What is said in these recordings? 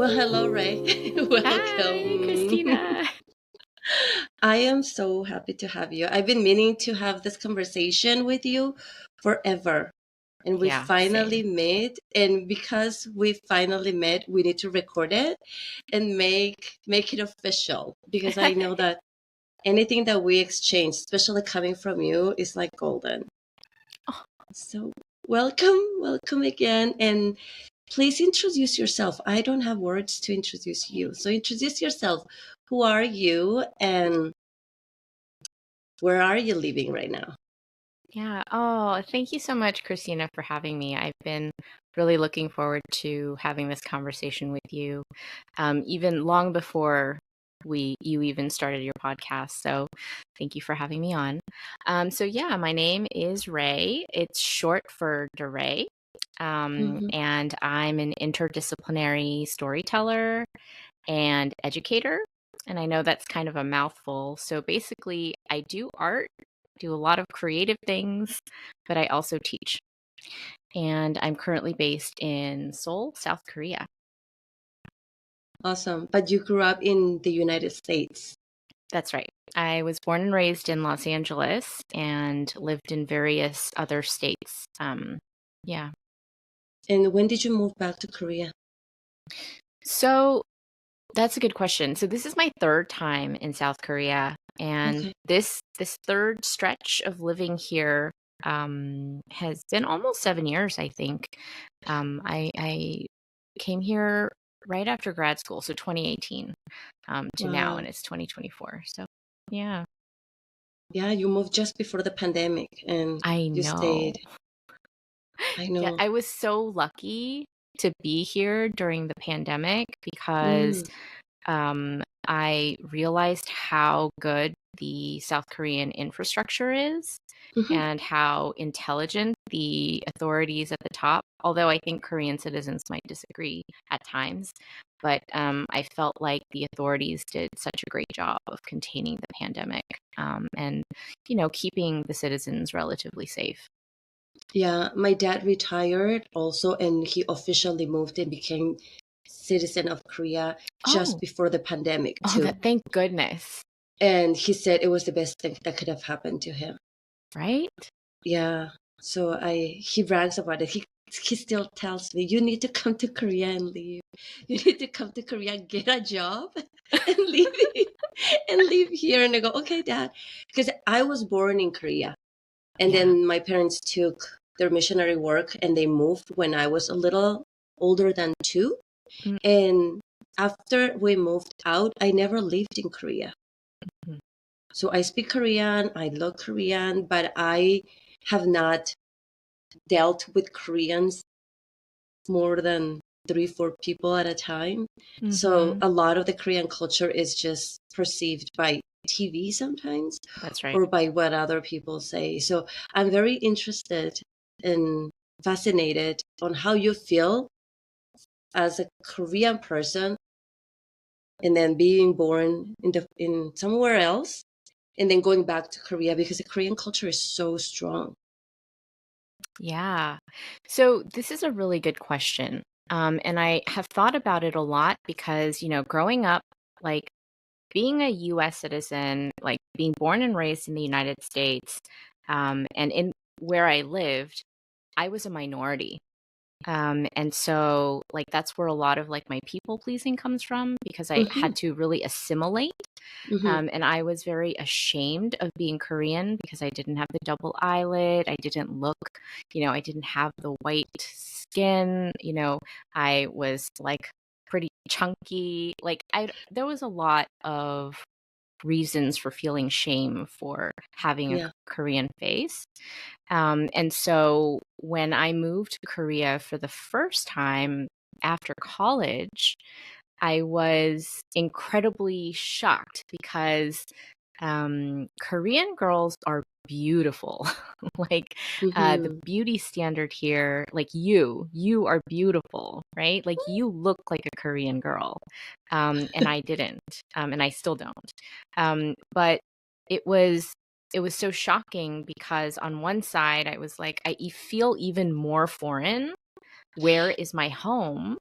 Well, hello, Ray. Hi, Welcome. Christina. I am so happy to have you. I've been meaning to have this conversation with you forever. And we Yeah, finally same. met. And because we finally met, we need to record it and make it official. Because I know that anything that we exchange, especially coming from you, is like golden. Oh, So welcome again. And please introduce yourself. I don't have words to introduce you. So introduce yourself. Who are you and where are you living right now? yeah. Oh, thank you so much, Christina, for having me. I've been really looking forward to having this conversation with you, even long before you even started your podcast. So thank you for having me on. So yeah, my name is Ray. It's short for DeRay. Hmm. And I'm an interdisciplinary storyteller and educator. And I know that's kind of a mouthful. So basically, I do art, do a lot of creative things, but I also teach. And I'm currently based in Seoul, South Korea. Awesome. But you grew up in the United States. That's right. I was born and raised in Los Angeles and lived in various other states. Yeah. And when did you move back to Korea? So that's a good question. So this is my third time in South Korea, and Okay. this third stretch of living here has been almost 7 years, I think. I came here right after grad school, so 2018 to now, Wow. and it's 2024. So yeah, Yeah, you moved just before the pandemic and I you know. stayed. I Yeah, know. I was so lucky to be here during the pandemic because Mm. I realized how good the South Korean infrastructure is Hmm. and how intelligent the authorities at the top, although I think Korean citizens might disagree at times. But I felt like the authorities did such a great job of containing the pandemic and, keeping the citizens relatively safe. Yeah, my dad retired also, and he officially moved and became citizen of Korea just Oh, before the pandemic oh, too. that thank goodness, And he said it was the best thing that could have happened to him. right? Yeah. So he brags about it. He still tells me, you need to come to Korea and leave. You need to come to Korea, get a job and leave and live here. And I go, okay, Dad. Because I was born in Korea. And Yeah. then my parents took their missionary work and they moved when I was a little older than 2. Mm, And after we moved out, I never lived in Korea. mm, So I speak Korean, I love Korean, but I have not dealt with Koreans more than 3, 4 people at a time. So mhm. a lot of the Korean culture is just perceived by TV sometimes That's right. or by what other people say. So I'm very interested and fascinated on how you feel as a Korean person and then being born in somewhere else and then going back to Korea because the Korean culture is so strong. Yeah. So this is a really good question. And I have thought about it a lot because, growing up, like being a US citizen, like being born and raised in the United States, and in where I lived, I was a minority. And so like that's where a lot of like my people pleasing comes from because I Hmm. had to really assimilate. Hmm. And I was very ashamed of being Korean because I didn't have the double eyelid. I didn't look, I didn't have the white skin. I was like pretty chunky. There was a lot of reasons for feeling shame for having a Yeah. Korean face. And so when I moved to Korea for the first time after college, I was incredibly shocked because Korean girls are beautiful. like the Hmm. beauty standard here, like you are beautiful, right? Like you look like a Korean girl. And I didn't, and I still don't. But it was it was so shocking because on one side I was like, feel even more foreign. Where is my home?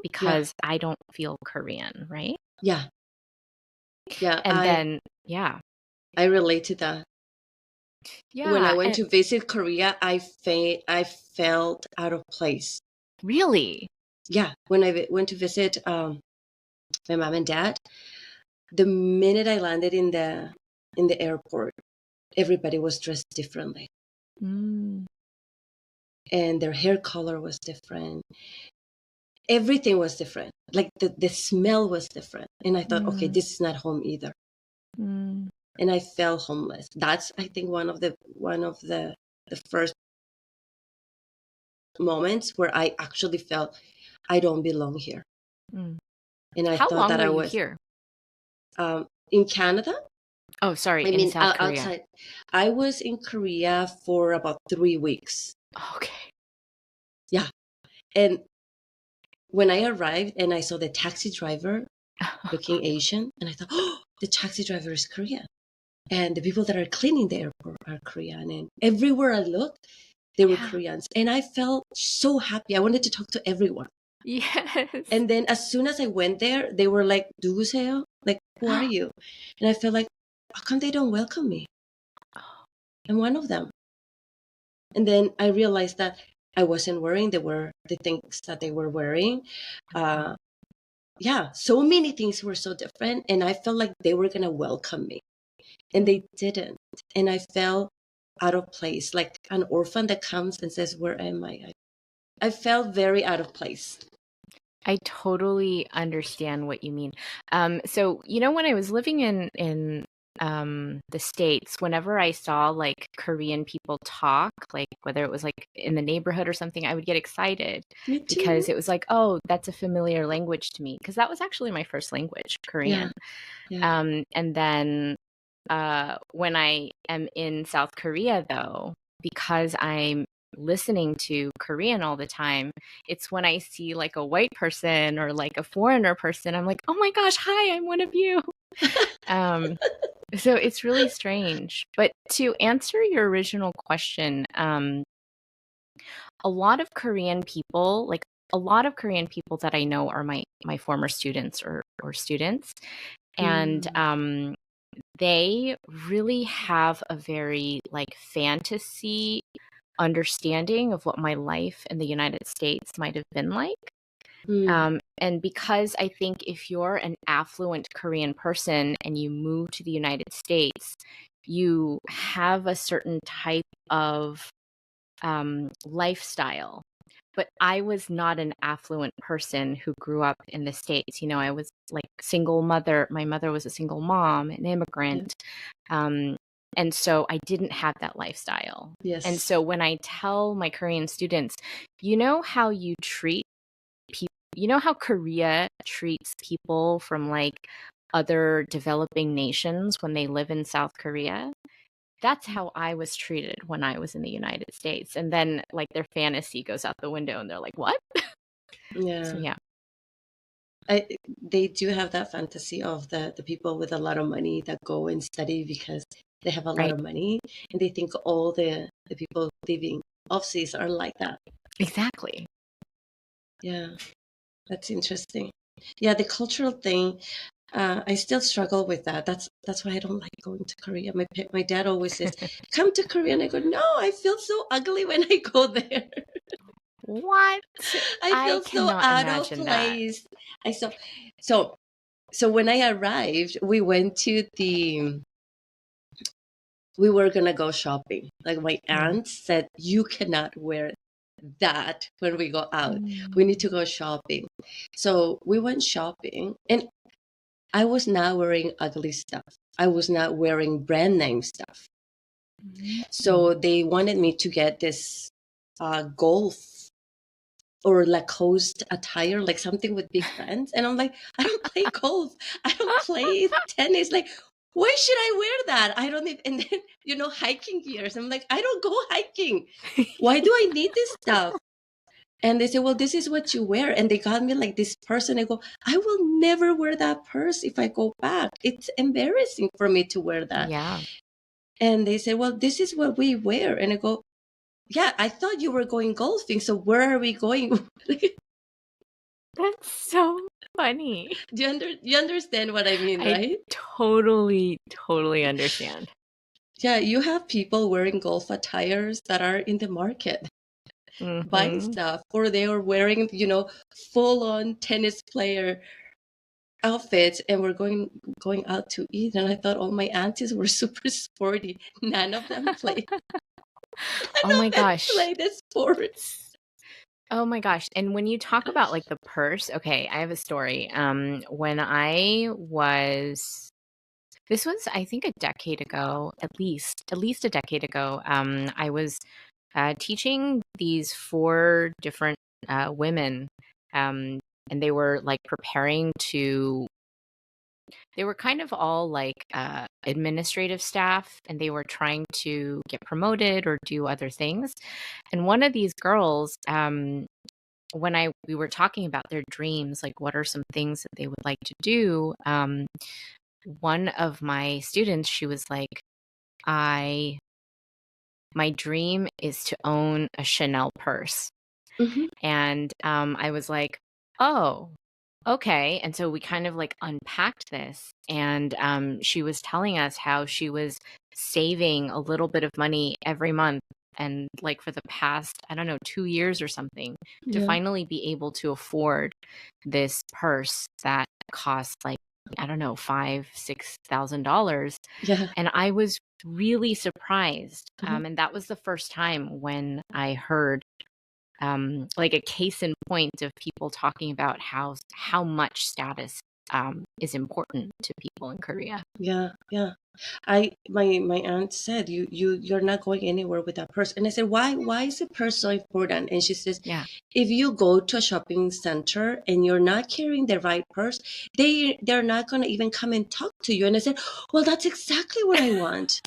Yeah. because I don't feel Korean, right? Yeah. Yeah. And then, yeah. I relate to that. When I Yeah. went And to visit Korea, I felt out of place. really? Yeah. When I went to visit my mom and dad, the minute I landed in the airport, everybody was dressed differently, Mm, and their hair color was different. Everything was different. Like the smell was different. And I thought, okay, mm, this is not home either. mm, And I felt homeless. That's, I think, one of the first moments where I actually felt I don't belong here. mm. And I How thought long that were I you was here? in Canada. Oh, sorry, I in mean, South Korea. outside. I was in Korea for about 3 weeks. Okay. Yeah. And when I arrived and I saw the taxi driver looking Asian, and I thought, oh, the taxi driver is Korean. And the people that are cleaning the airport are Korean. And everywhere I looked, they were Yeah. Koreans. And I felt so happy. I wanted to talk to everyone. Yes. And then as soon as I went there, they were like, 누구세요? Like, who are you? And I felt like, how come they don't welcome me? I'm one of them. And then I realized that I wasn't wearing the things that they were wearing. Uh, yeah, so many things were so different. And I felt like they were going to welcome me. And they didn't. And I felt out of place, like an orphan that comes and says, where am I? I felt very out of place. I totally understand what you mean. So when I was living in the States, whenever I saw like Korean people talk, like whether it was like in the neighborhood or something, I would get excited Me because too. it was like, oh, that's a familiar language to me, because that was actually my first language, Yeah, Korean. yeah. And then when I am in South Korea, though, because I'm listening to Korean all the time, it's when I see like a white person or like a foreigner person, I'm like, oh my gosh, hi, I'm one of you. Um, so it's really strange. But to answer your original question, a lot of Korean people, like a lot of Korean people that I know are my former students or students. And Mm, they really have a very like fantasy understanding of what my life in the United States might have been like. mm, And because I think if you're an affluent Korean person and you move to the United States, you have a certain type of lifestyle. But I was not an affluent person who grew up in the States. I was like single mother. My mother was a single mom, an yeah. immigrant. Um, and so I didn't have that lifestyle. And Yes. so when I tell my Korean students, how you treat people, how Korea treats people from like other developing nations when they live in South Korea? That's how I was treated when I was in the United States. And then like their fantasy goes out the window and they're like, what? So Yeah. yeah. They do have that fantasy of the people with a lot of money that go and study because they have a lot Right. of money, and they think all the people living overseas are like that. Exactly. Yeah, that's interesting. Yeah, the cultural thing, I still struggle with that. That's why I don't like going to Korea. My dad always says, "Come to Korea," and I go, "No, I feel so ugly when I go there. What? I I feel so cannot out of imagine that. place." I so so when I arrived, we were gonna go shopping. Like my Mm. aunt said, you cannot wear that when we go out. We need Mm. to go shopping. So we went shopping, and I was not wearing ugly stuff. I was not wearing brand name stuff. Mm. So they wanted me to get this golf or Lacoste attire, like something with big brands. And I'm like, I don't play golf. I don't play tennis. Like, why should I wear that? I don't even, and then, hiking gears. I'm like, I don't go hiking. Why do I need this stuff? And they say, well, this is what you wear. And they got me like this purse. And I go, I will never wear that purse if I go back. It's embarrassing for me to wear that. Yeah. And they say, well, this is what we wear. And I go, yeah, I thought you were going golfing. So where are we going? That's so funny. You understand what I mean, I right? totally understand. Yeah, you have people wearing golf attires that are in the market buying Mhm. stuff, or they are wearing, full on tennis player outfits, and we're going out to eat. And I thought all my aunties were super sporty. None of them play. Oh None my of them gosh. play the sport. Oh my gosh. And when you talk about like the purse, okay, I have a story. When I was this was I think a decade ago, at least a decade ago. I was teaching these four different women, um, and they were like preparing to they were kind of all like administrative staff, and they were trying to get promoted or do other things. And one of these girls, when I we were talking about their dreams, like what are some things that they would like to do, one of my students, she was like, I my dream is to own a Chanel purse. Hmm. And I was like, oh, okay. And so we kind of like unpacked this. And she was telling us how she was saving a little bit of money every month. And like for the past, I don't know, 2 years or something, to Yeah, finally be able to afford this purse that costs like, I don't know, $5,000, $6,000. yeah, And I was really surprised. mhm, And that was the first time when I heard like a case in point of people talking about how much status is important to people in Korea. yeah, yeah. My aunt said you're not going anywhere with that purse, and I said why is the purse so important? And she says Yeah. if you go to a shopping center and you're not carrying the right purse, they're not gonna even come and talk to you. And I said, well, that's exactly what I want.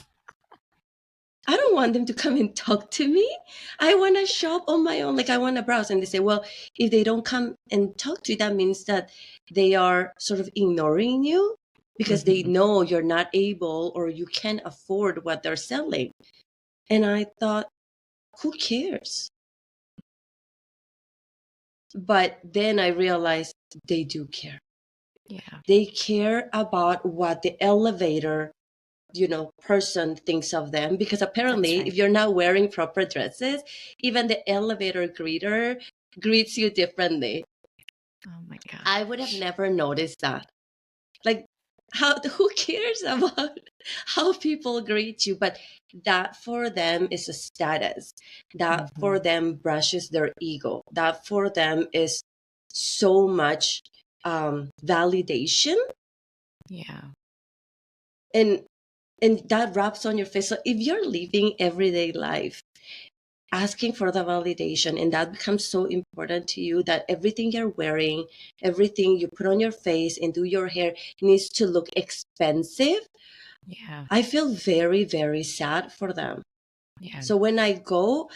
I don't want them to come and talk to me. I want to shop on my own. Like I want to browse. And they say, well, if they don't come and talk to you, that means that they are sort of ignoring you because they Hmm. know you're not able or you can't afford what they're selling. And I thought, who cares? But then I realized they do care. Yeah, They care about what the elevator person thinks of them, because that's apparently right. if you're not wearing proper dresses, even the elevator greeter greets you differently. Oh my I would have gosh. never noticed that. Like, who cares about how people greet you? But that for them is a status. That Hmm. for them brushes their ego. That for them is so much validation, Yeah. and that wraps on your face. So if you're living everyday life asking for the validation, and that becomes so important to you that everything you're wearing, everything you put on your face and do your hair needs to look expensive, Yeah. I feel very, very sad for them. Yeah. So when I go,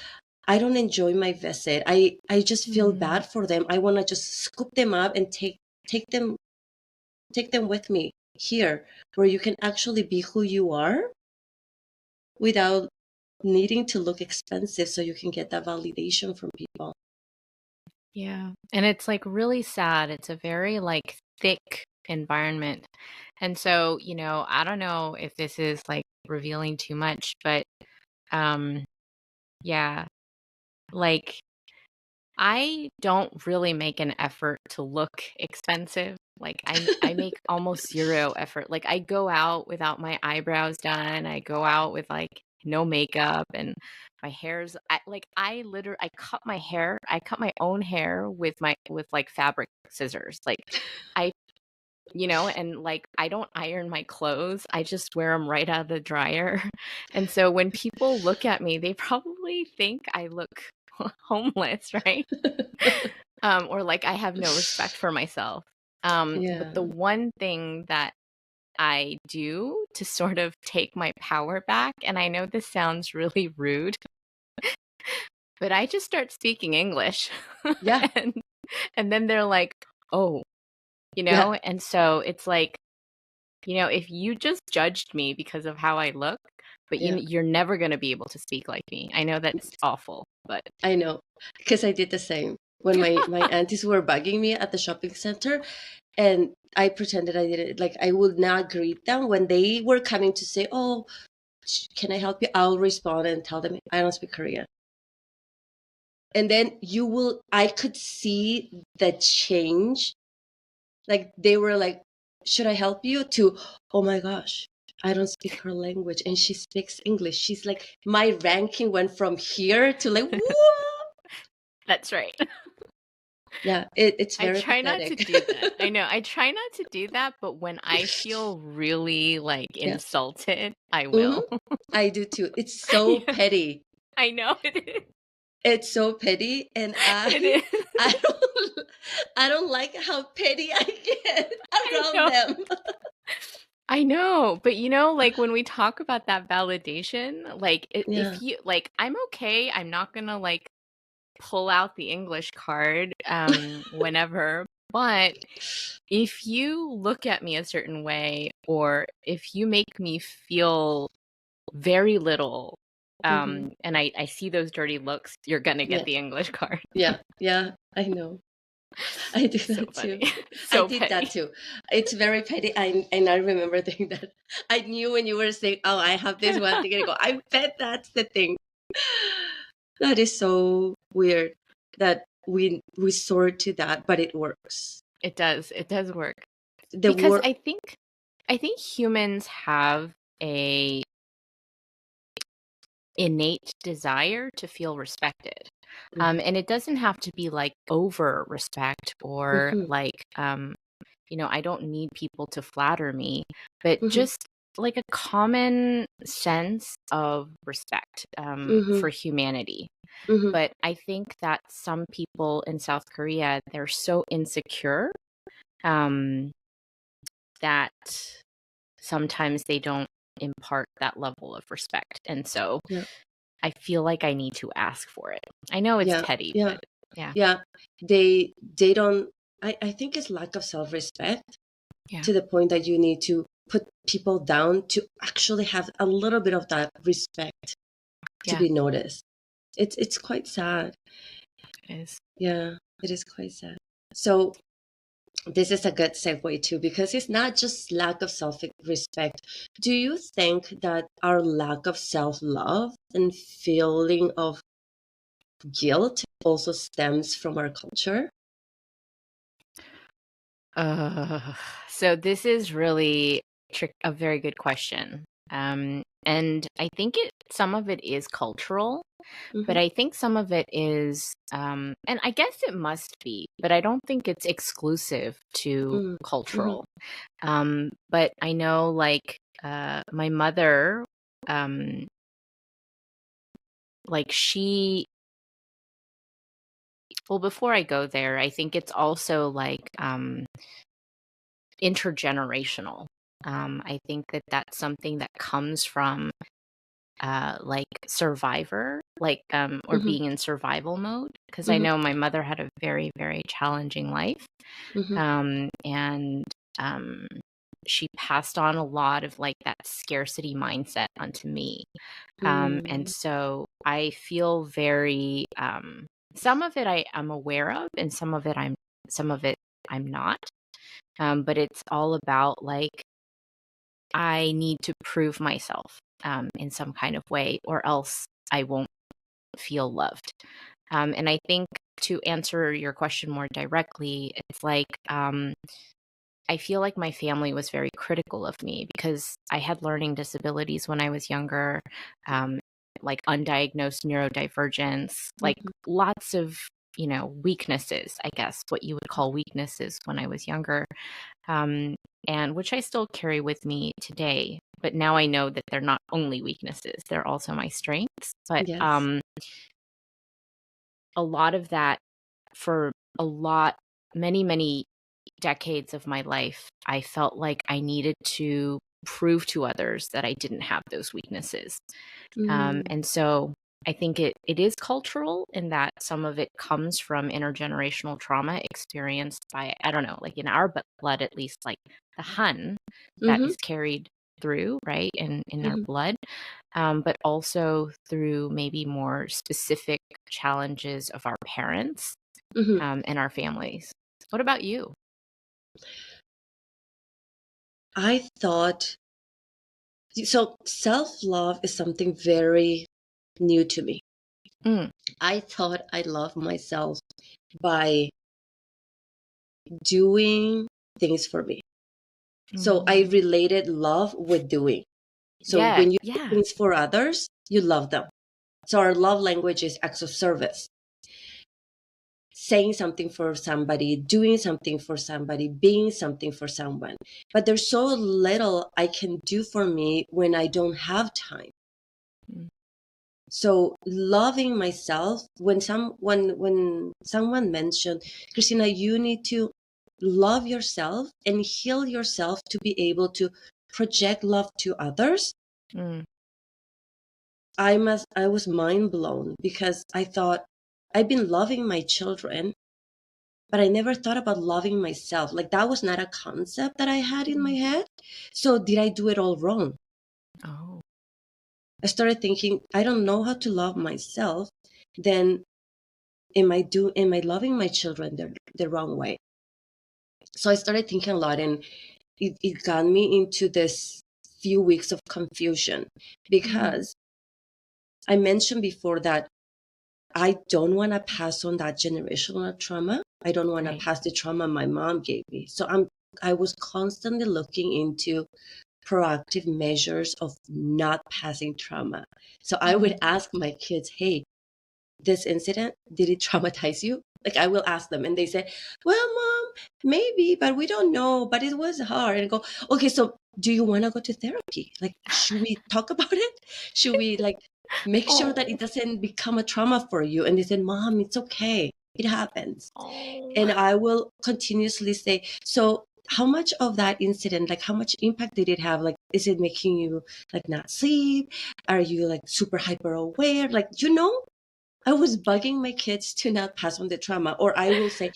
I don't enjoy my visit. I just feel Mm. bad for them. I want to just scoop them up and take them take them with me here, where you can actually be who you are without needing to look expensive so you can get that validation from people. Yeah. And it's like really sad. It's a very like thick environment. And so, I don't know if this is like revealing too much, but um yeah, like I don't really make an effort to look expensive. Like I make almost zero effort. Like I go out without my eyebrows done. I go out with like no makeup, and my hair's I literally I cut my hair. I cut my own hair with like fabric scissors. Like I and like I don't iron my clothes. I just wear them right out of the dryer. And so when people look at me, they probably think I look homeless, right? Or like I have no respect for myself. But Yeah. the one thing that I do to sort of take my power back, and I know this sounds really rude, but I just start speaking English. Yeah. and and then they're like, "Oh," Yeah. and so it's like, if you just judged me because of how I look, but Yeah. you're never going to be able to speak like me. I know that's awful, but I know, because I did the same. when my aunties were bugging me at the shopping center, and I pretended I didn't, like, I would not greet them when they were coming to say, "Oh, can I help you?" I'll respond and tell them I don't speak Korean. And then I could see the change. Like, they were like, "Should I help you?" To, "Oh my gosh, I don't speak her language and she speaks English." She's like, my ranking went from here to like, whoa. That's right. Yeah, it's I very try not to pathetic. do that. I know. I try not to do that, but when I feel really like Yeah. insulted, I Hmm. will. I do too. It's so petty. I know it is. It's so petty, and It I is. I don't I don't like how petty I get I around know. them. I know, but like when we talk about that validation, like Yeah. if you like, I'm okay. I'm not gonna like pull out the English card whenever, but if you look at me a certain way, or if you make me feel very little, Hmm. and I see those dirty looks, you're gonna get Yeah. the English card. Yeah. Yeah. I know. I do So that funny. too. I So did that petty. too. It's very petty. And I remember doing that. I knew when you were saying, "Oh, I have this one thing," and I go, "I bet that's the thing." That is so weird that we resort to that, but it works. It does. It does work. The Because word. I think humans have a innate desire to feel respected. Hmm. And it doesn't have to be like over respect, or Hmm. like I don't need people to flatter me, but Hmm. just like a common sense of respect Hmm. for humanity. Hmm. But I think that some people in South Korea, they're so insecure um, that sometimes they don't impart that level of respect. And so Yeah. I feel like I need to ask for it. I know it's Yeah. petty, Yeah. but yeah. Yeah. They don't. I think it's lack of self-respect Yeah. to the point that you need to put people down to actually have a little bit of that respect to Yeah, be noticed. It's quite sad. it is. Yeah, it is quite sad. So this is a good segue too, because it's not just lack of self-respect. Do you think that our lack of self-love and feeling of guilt also stems from our culture? Uh, so this is really a very good question. And I think some of it is cultural, but Mm-hmm. I think some of it is, and I guess it must be, but I don't think it's exclusive to Mm-hmm. cultural. But I know, like, my mother, um, like well, before I go there, I think it's also like intergenerational. I think that that's something that comes from like survivor, like or Mm-hmm. being in survival mode. Because I Mm-hmm. know my mother had a very, very challenging life, Mm-hmm. and um, she passed on a lot of like that scarcity mindset onto me. And Mm-hmm. so I feel very some of it I am aware of, and some of it I'm not. But it's all about like I need to prove myself in some kind of way, or else I won't feel loved. And I think to answer your question more directly, it's like I feel like my family was very critical of me because I had learning disabilities when I was younger, um, like undiagnosed neurodivergence, like Mm-hmm. lots of weaknesses, I guess, what you would call weaknesses when I was younger, um, and which I still carry with me today. But now I know that they're not only weaknesses; they're also my strengths. But Yes. a lot of that, for a lot, many decades of my life, I felt like I needed to prove to others that I didn't have those weaknesses. Mm-hmm. And so I think it is cultural in that some of it comes from intergenerational trauma experienced by, I don't know, like in our blood, at least, like the Hun that Mm-hmm. is carried through, right, in our Mm-hmm. blood, but also through maybe more specific challenges of our parents. Hmm. in our families. What about you? I thought so. Self love is something very new to me. Mm, I thought I love myself by doing things for me. So I mm, related love with doing. So yeah, when you do yeah. things for others, you love them. So our love language is acts of service. Saying something for somebody, doing something for somebody, being something for someone. But there's so little I can do for me when I don't have time. Mm, So loving myself, when someone mentioned, Christina, you need to love yourself and heal yourself to be able to project love to others. mm, I was mind blown because I thought I've been loving my children, but I never thought about loving myself. Like that was not a concept that I had in my mm. head. So did I do it all wrong? Oh. I started thinking, I don't know how to love myself. Then am I loving my children the wrong way? So I started thinking a lot, and it got me into this few weeks of confusion Mm, because I mentioned before that I don't want to pass on that generational trauma. I don't want to right. pass the trauma my mom gave me. So I was constantly looking into proactive measures of not passing trauma. So I would Mm, ask my kids, hey, this incident, did it traumatize you? Like I will ask them and they say, well, mom, maybe, but we don't know, but it was hard. And I go, okay, so do you want to go to therapy? Like, should we talk about it? Should we like make sure that oh. it doesn't become a trauma for you? And they said, mom, it's okay. It happens. Oh. And I will continuously say, so how much of that incident, like how much impact did it have? Like, is it making you like not sleep? Are you like super hyper aware? Like, I was bugging my kids to not pass on the trauma. Or I will say,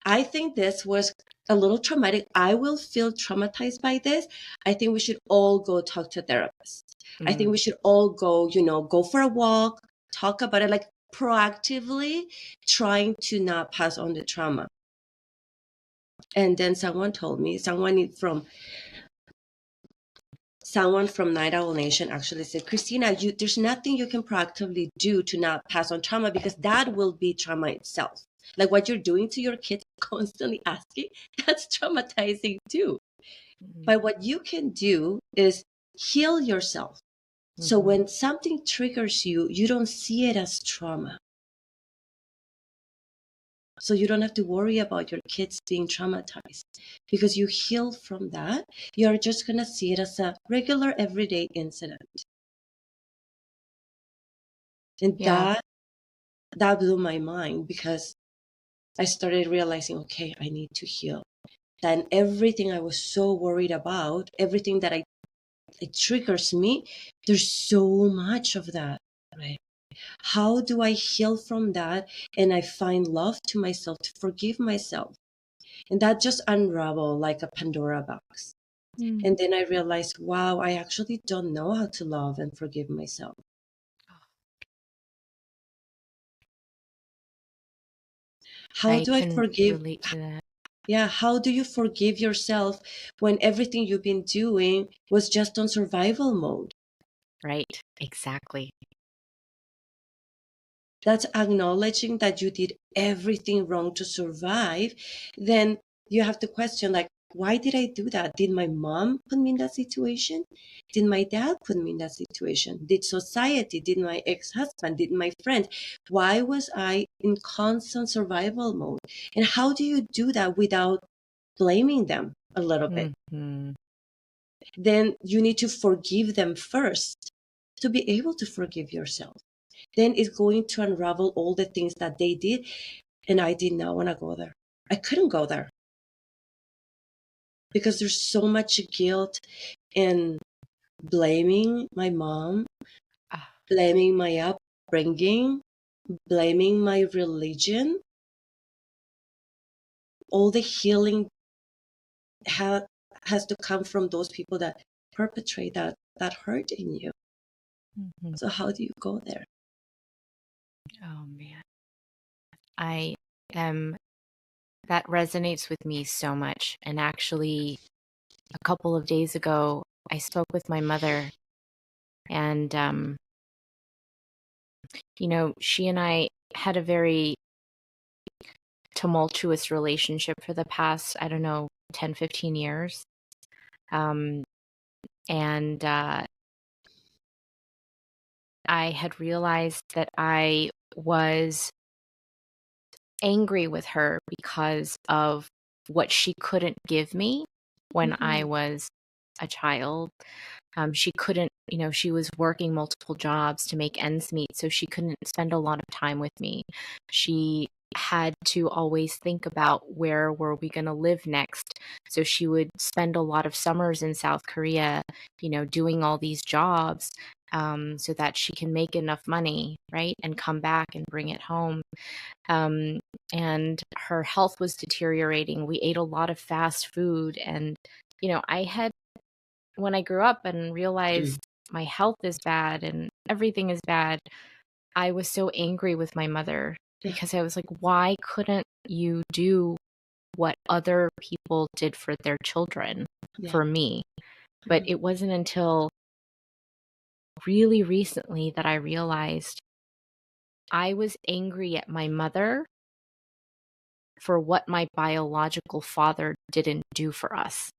I think this was a little traumatic. I will feel traumatized by this. I think we should all go talk to a therapist. I think Mm, we should all go, go for a walk, talk about it, like proactively trying to not pass on the trauma. And then someone told me, someone from Night Owl Nation actually said, Christina, there's nothing you can proactively do to not pass on trauma because that will be trauma itself. Like what you're doing to your kids, constantly asking, that's traumatizing too. mm, But what you can do is heal yourself. So mhm, when something triggers you, you don't see it as trauma. So you don't have to worry about your kids being traumatized because you heal from that. You're just going to see it as a regular everyday incident. And yeah. that blew my mind because I started realizing, okay, I need to heal. Then everything I was so worried about, everything that it triggers me, there's so much of that, right? How do I heal from that? And I find love to myself, to forgive myself. And that just unraveled like a Pandora box. Mm. And then I realized, wow, I actually don't know how to love and forgive myself. How I do I can forgive? relate to that. Yeah, how do you forgive yourself when everything you've been doing was just on survival mode? Right. Exactly. That's acknowledging that you did everything wrong to survive. Then you have to question, like, why did I do that? Did my mom put me in that situation? Did my dad put me in that situation? Did society? Did my ex-husband? Did my friends? Why was I in constant survival mode? And how do you do that without blaming them a little bit? Mhm. Then you need to forgive them first to be able to forgive yourself. Then it's going to unravel all the things that they did. And I did not want to go there. I couldn't go there because there's so much guilt in blaming my mom, Ah, blaming my upbringing, blaming my religion. All the healing ha- has to come from those people that perpetrate that hurt in you. mhm. So how do you go there? Oh man. I um, that resonates with me so much. And actually, a couple of days ago, I spoke with my mother, and she and I had a very tumultuous relationship for the past, I don't know, 10, 15 years. Um, and I had realized that I was angry with her because of what she couldn't give me when I Mm-hmm. was a child. She couldn't, she was working multiple jobs to make ends meet, so she couldn't spend a lot of time with me. She had to always think about where were we going to live next. So she would spend a lot of summers in South Korea, doing all these jobs, so that she can make enough money, right, and come back and bring it home. Um, and her health was deteriorating. We ate a lot of fast food, and I had, when I grew up and realized my health is bad and everything is bad, I was so angry with my mother Yeah. because I was like, why couldn't you do what other people did for their children Yeah. for me? But it wasn't until really recently that I realized I was angry at my mother for what my biological father didn't do for us.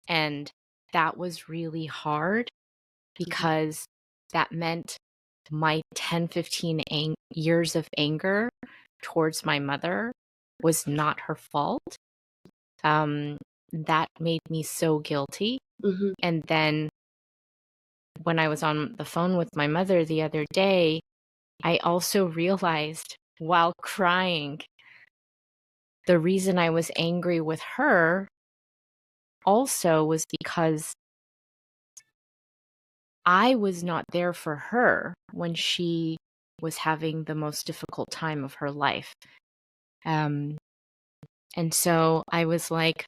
And that was really hard because that meant my 10, 15 years of anger towards my mother was not her fault. That made me so guilty. Mm-hmm. And then when I was on the phone with my mother the other day, I also realized while crying, the reason I was angry with her also was because I was not there for her when she was having the most difficult time of her life. Um, and so I was like,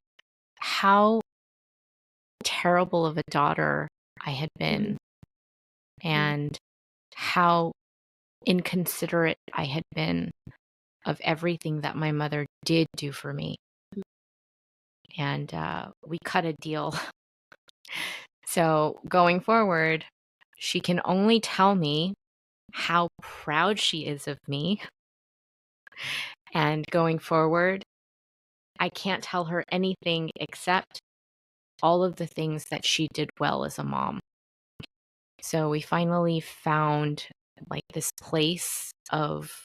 how terrible of a daughter I had been, and how inconsiderate I had been of everything that my mother did do for me. And we cut a deal. So going forward, she can only tell me how proud she is of me. And going forward, I can't tell her anything except all of the things that she did well as a mom. So we finally found like this place of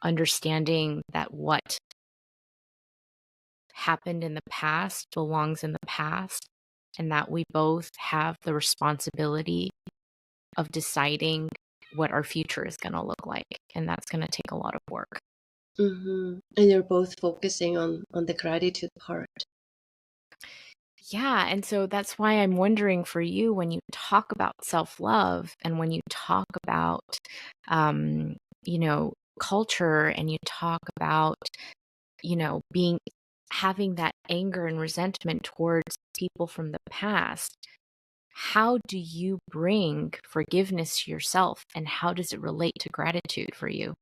understanding that what happened in the past belongs in the past, and that we both have the responsibility of deciding what our future is going to look like. And that's going to take a lot of work. Mm-hmm. And you're both focusing on the gratitude part. Yeah. And so that's why I'm wondering for you, when you talk about self love and when you talk about, um, culture, and you talk about, being, having that anger and resentment towards people from the past, how do you bring forgiveness to yourself, and how does it relate to gratitude for you?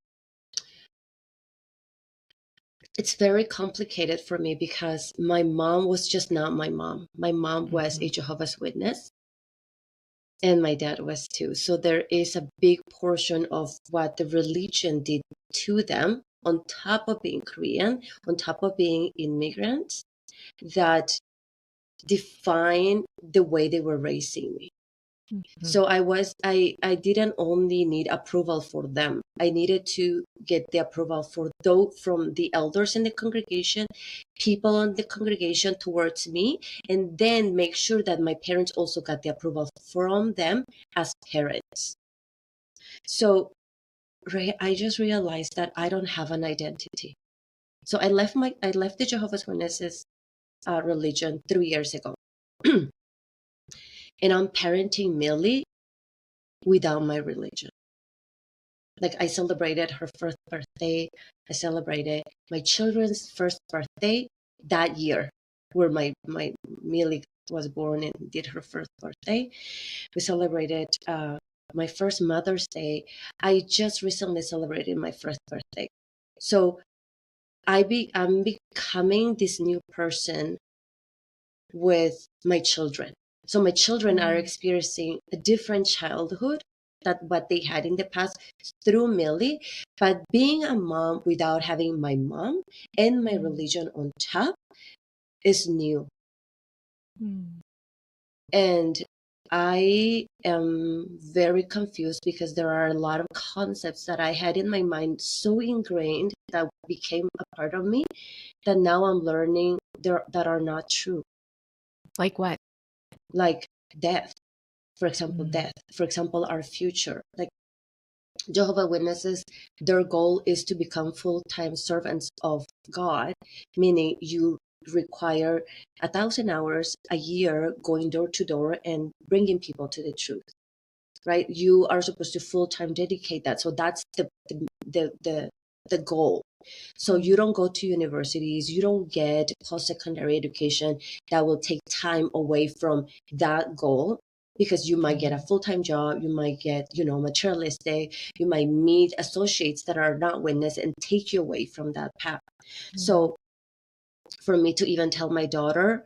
It's very complicated for me because my mom was just not my mom. My mom was Mhm. a Jehovah's Witness, and my dad was too. So there is a big portion of what the religion did to them, on top of being Korean, on top of being immigrants, that define the way they were raising me. Mhm. So I didn't only need approval for them. I needed to get the approval from the elders in the congregation, people in the congregation towards me, and then make sure that my parents also got the approval from them as parents. So I just realized that I don't have an identity. So I left the Jehovah's Witnesses religion 3 years ago. And I'm parenting Millie without my religion. Like, I celebrated her first birthday. I celebrated my children's first birthday that year, where my Millie was born and did her first birthday. We celebrated my first Mother's Day. I just recently celebrated my first birthday. So I'm becoming this new person with my children. So my children are Mm. experiencing a different childhood that what they had in the past through Millie. But being a mom without having my mom and my Mm. religion on top is new. Mm. And I am very confused because there are a lot of concepts that I had in my mind so ingrained that became a part of me that now I'm learning that are not true. Like what? Like death, for example, Mm. death, for example, our future. Like Jehovah Witnesses, their goal is to become full-time servants of God, meaning you require 1,000 hours a year going door to door and bringing people to the truth, right? You are supposed to full-time dedicate that. So that's the goal. So Mm. you don't go to universities, you don't get post-secondary education that will take time away from that goal, because you might get a Mm. full-time job, you might get, materialistic, you might meet associates that are not witness and take you away from that path. Mm. So for me to even tell my daughter,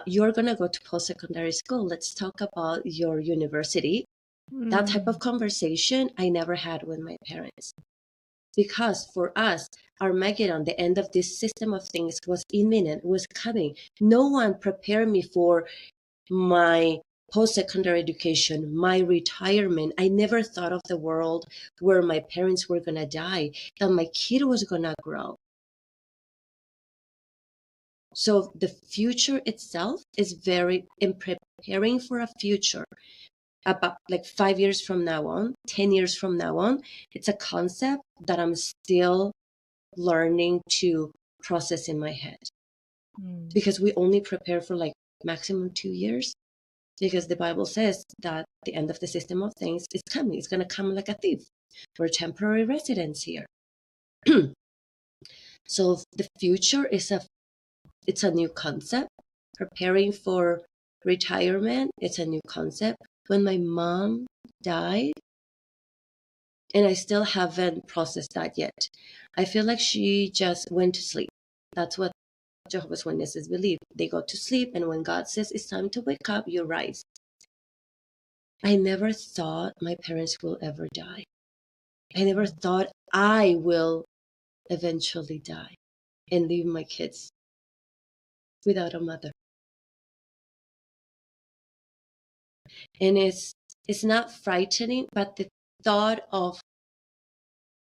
you're going to go to post-secondary school, let's talk about your university. That type Mm. of conversation I never had with my parents. Because for us, Armageddon, the end of this system of things, was imminent, was coming. No one prepared me for my post-secondary education, my retirement. I never thought of the world where my parents were going to die, that my kid was going to grow. So the future itself is very in preparing for a future about like 5 years from now on, 10 years from now on. It's a concept that I'm still learning to process in my head, Mm. because we only prepare for like maximum 2 years, because the Bible says that the end of the system of things is coming. It's going to come like a thief. We're temporary residents here. So the future it's a new concept. Preparing for retirement, it's a new concept. When my mom died, and I still haven't processed that yet. I feel like she just went to sleep. That's what Jehovah's Witnesses believe. They go to sleep, and when God says it's time to wake up, you rise. I never thought my parents will ever die. I never thought I will eventually die and leave my kids without a mother. And it's not frightening, but the thought of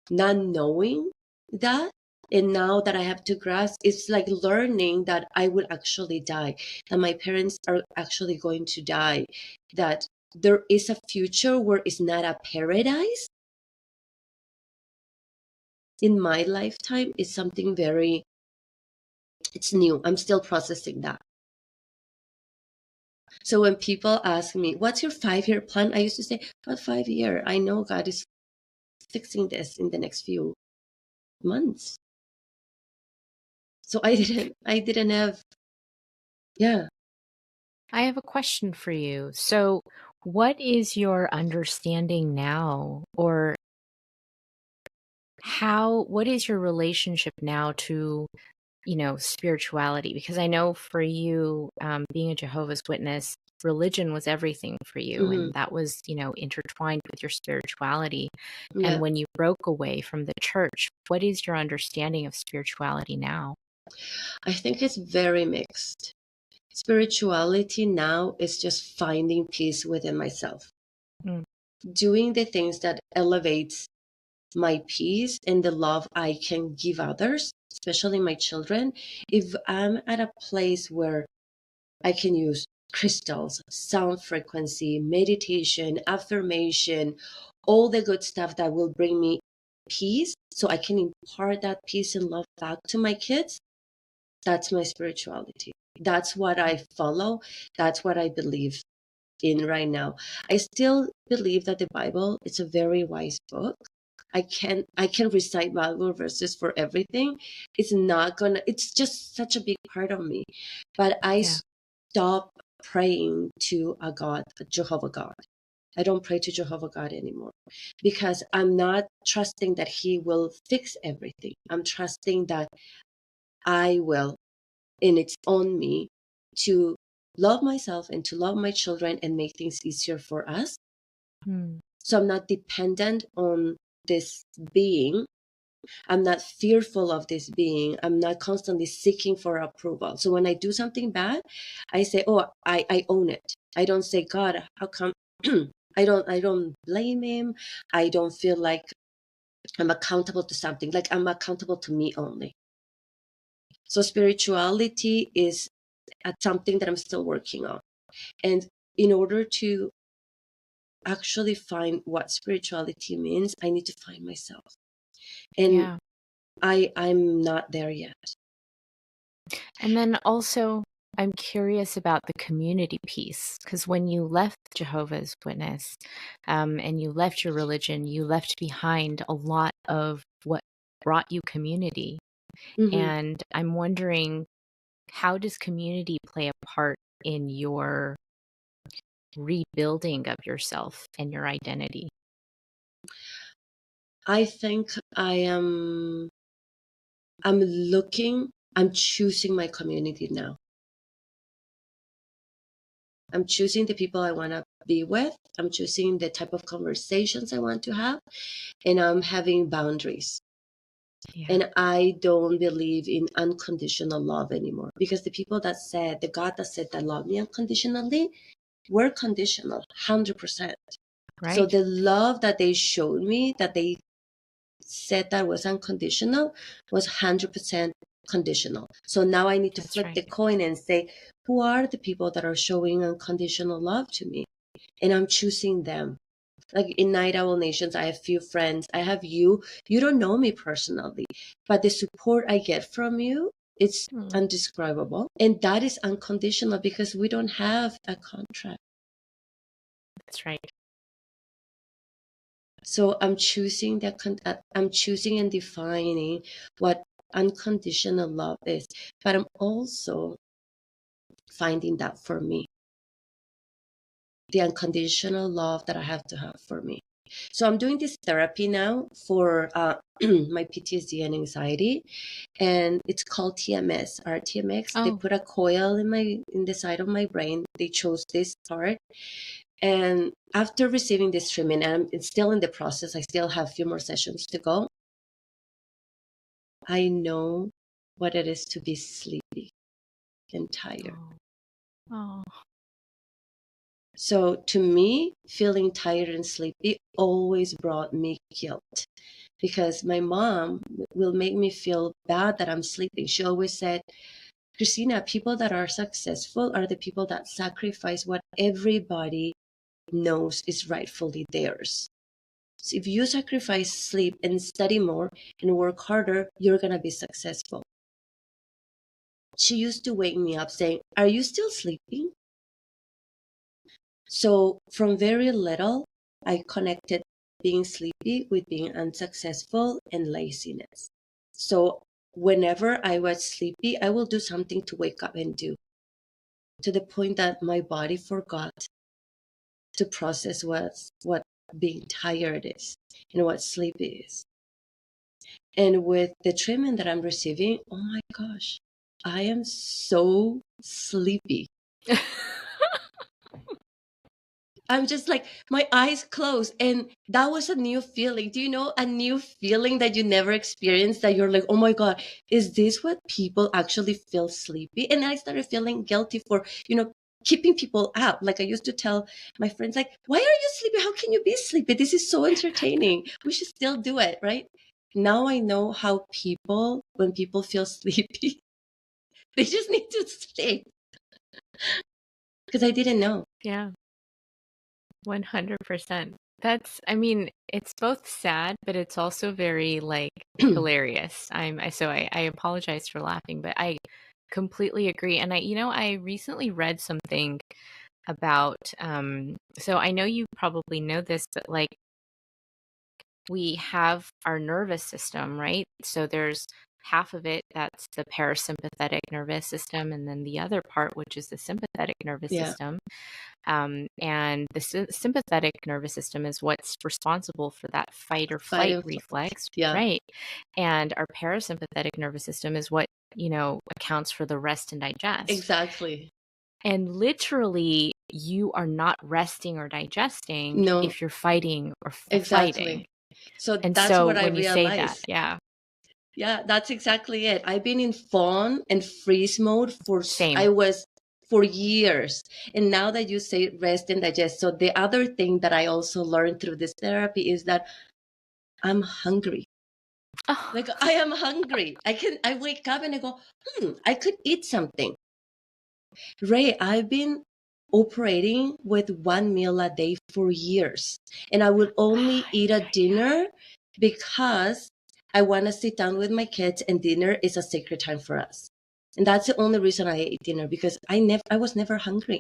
not knowing that, and now that I have to grasp, it's like learning that I will actually die, that my parents are actually going to die, that there is a future where it's not a paradise in my lifetime, is something very, it's new. I'm still processing that. So when people ask me, what's your 5-year plan? I used to say, what 5 year? I know God is fixing this in the next few months. So I didn't have, yeah. I have a question for you. So, what is your understanding now, or what is your relationship now to, spirituality? Because I know for you, being a Jehovah's Witness, religion was everything for you, Hmm. and that was, intertwined with your spirituality. And Yeah. when you broke away from the church, what is your understanding of spirituality now? I think it's very mixed. Spirituality now is just finding peace within myself, Mm. doing the things that elevates my peace and the love I can give others, especially my children. If I'm at a place where I can use crystals, sound frequency, meditation, affirmation, all the good stuff that will bring me peace, so I can impart that peace and love back to my kids, that's my spirituality. That's what I follow. That's what I believe in right now. I still believe that the Bible is a very wise book. I can recite Bible verses for everything. It's just such a big part of me. But I Yeah. stop praying to a God, a Jehovah God. I don't pray to Jehovah God anymore because I'm not trusting that he will fix everything. I'm trusting that I will, and it's on me to love myself and to love my children and make things easier for us. Mm. So I'm not dependent on this being. I'm not fearful of this being. I'm not constantly seeking for approval. So when I do something bad, I say, oh, I own it. I don't say, God, how come? I don't blame him. I don't feel like I'm accountable to something. Like I'm accountable to me only. So spirituality is something that I'm still working on. And in order to actually find what spirituality means, I need to find myself. And Yeah. I'm not there yet. And then also, I'm curious about the community piece because when you left Jehovah's Witness and you left your religion, you left behind a lot of what brought you community. Mm-hmm. And I'm wondering, how does community play a part in your rebuilding of yourself and your identity? I think I'm choosing my community now. I'm choosing the people I want to be with. I'm choosing the type of conversations I want to have, and I'm having boundaries. Yeah. And I don't believe in unconditional love anymore because the God that said that love me unconditionally, were conditional, 100%. So Right. the love that they showed me, that they said that was unconditional, was 100% conditional. So now I need to That's flip right. the coin and say, who are the people that are showing unconditional love to me? And I'm choosing them. Like in Night Owl Nations, I have few friends. I have you. You don't know me personally, but the support I get from you, it's Mm, undescribable. And that is unconditional because we don't have a contract. that's right. So I'm choosing and defining what unconditional love is, but I'm also finding that for me, the unconditional love that I have to have for me. So I'm doing this therapy now for my PTSD and anxiety, and it's called TMS, RTMX. They Oh, put a coil in the side of my brain. They chose this part, and after receiving this treatment, and I'm still in the process. I still have a few more sessions to go. I know what it is to be sleepy and tired. oh, oh, So to me, feeling tired and sleepy always brought me guilt because my mom will make me feel bad that I'm sleeping. She always said, Christina, people that are successful are the people that sacrifice what everybody knows is rightfully theirs. So if you sacrifice sleep and study more and work harder, you're going to be successful. She used to wake me up saying, are you still sleeping? So from very little, I connected being sleepy with being unsuccessful and laziness. So whenever I was sleepy, I will do something to wake up and do, to the point that my body forgot to process what being tired is and what sleep is. And with the treatment that I'm receiving, oh my gosh, I am so sleepy. I'm just like, my eyes closed. And that was a new feeling. Do you know a new feeling that you never experienced, that you're like, oh my God, is this what people actually feel sleepy? And I started feeling guilty for, keeping people up. Like I used to tell my friends, like, why are you sleepy? How can you be sleepy? This is so entertaining. We should still do it, right? Now I know how when people feel sleepy, they just need to sleep because I didn't know. yeah, 100%. I mean, it's both sad, but it's also very like hilarious. I apologize for laughing, but I completely agree. And I recently read something about, so I know you probably know this, but like we have our nervous system, right? So there's half of it, that's the parasympathetic nervous system, and then the other part, which is the sympathetic nervous Yeah. system. And the sympathetic nervous system is what's responsible for that fight or Fight flight and flight. reflex, Yeah. right? And our parasympathetic nervous system is what, accounts for the rest and digest. Exactly. And literally, you are not resting or digesting No, if you're fighting or fighting. exactly. So And that's so what I when you say that, realized. yeah, Yeah, that's exactly it. I've been in fawn and freeze mode same. I was for years. And now that you say rest and digest, so the other thing that I also learned through this therapy is that I'm hungry. Oh, Like I am hungry. I wake up and I go, I could eat something. Ray, I've been operating with one meal a day for years. And I would only eat a dinner because I want to sit down with my kids and dinner is a sacred time for us. And that's the only reason I ate dinner because I was never hungry.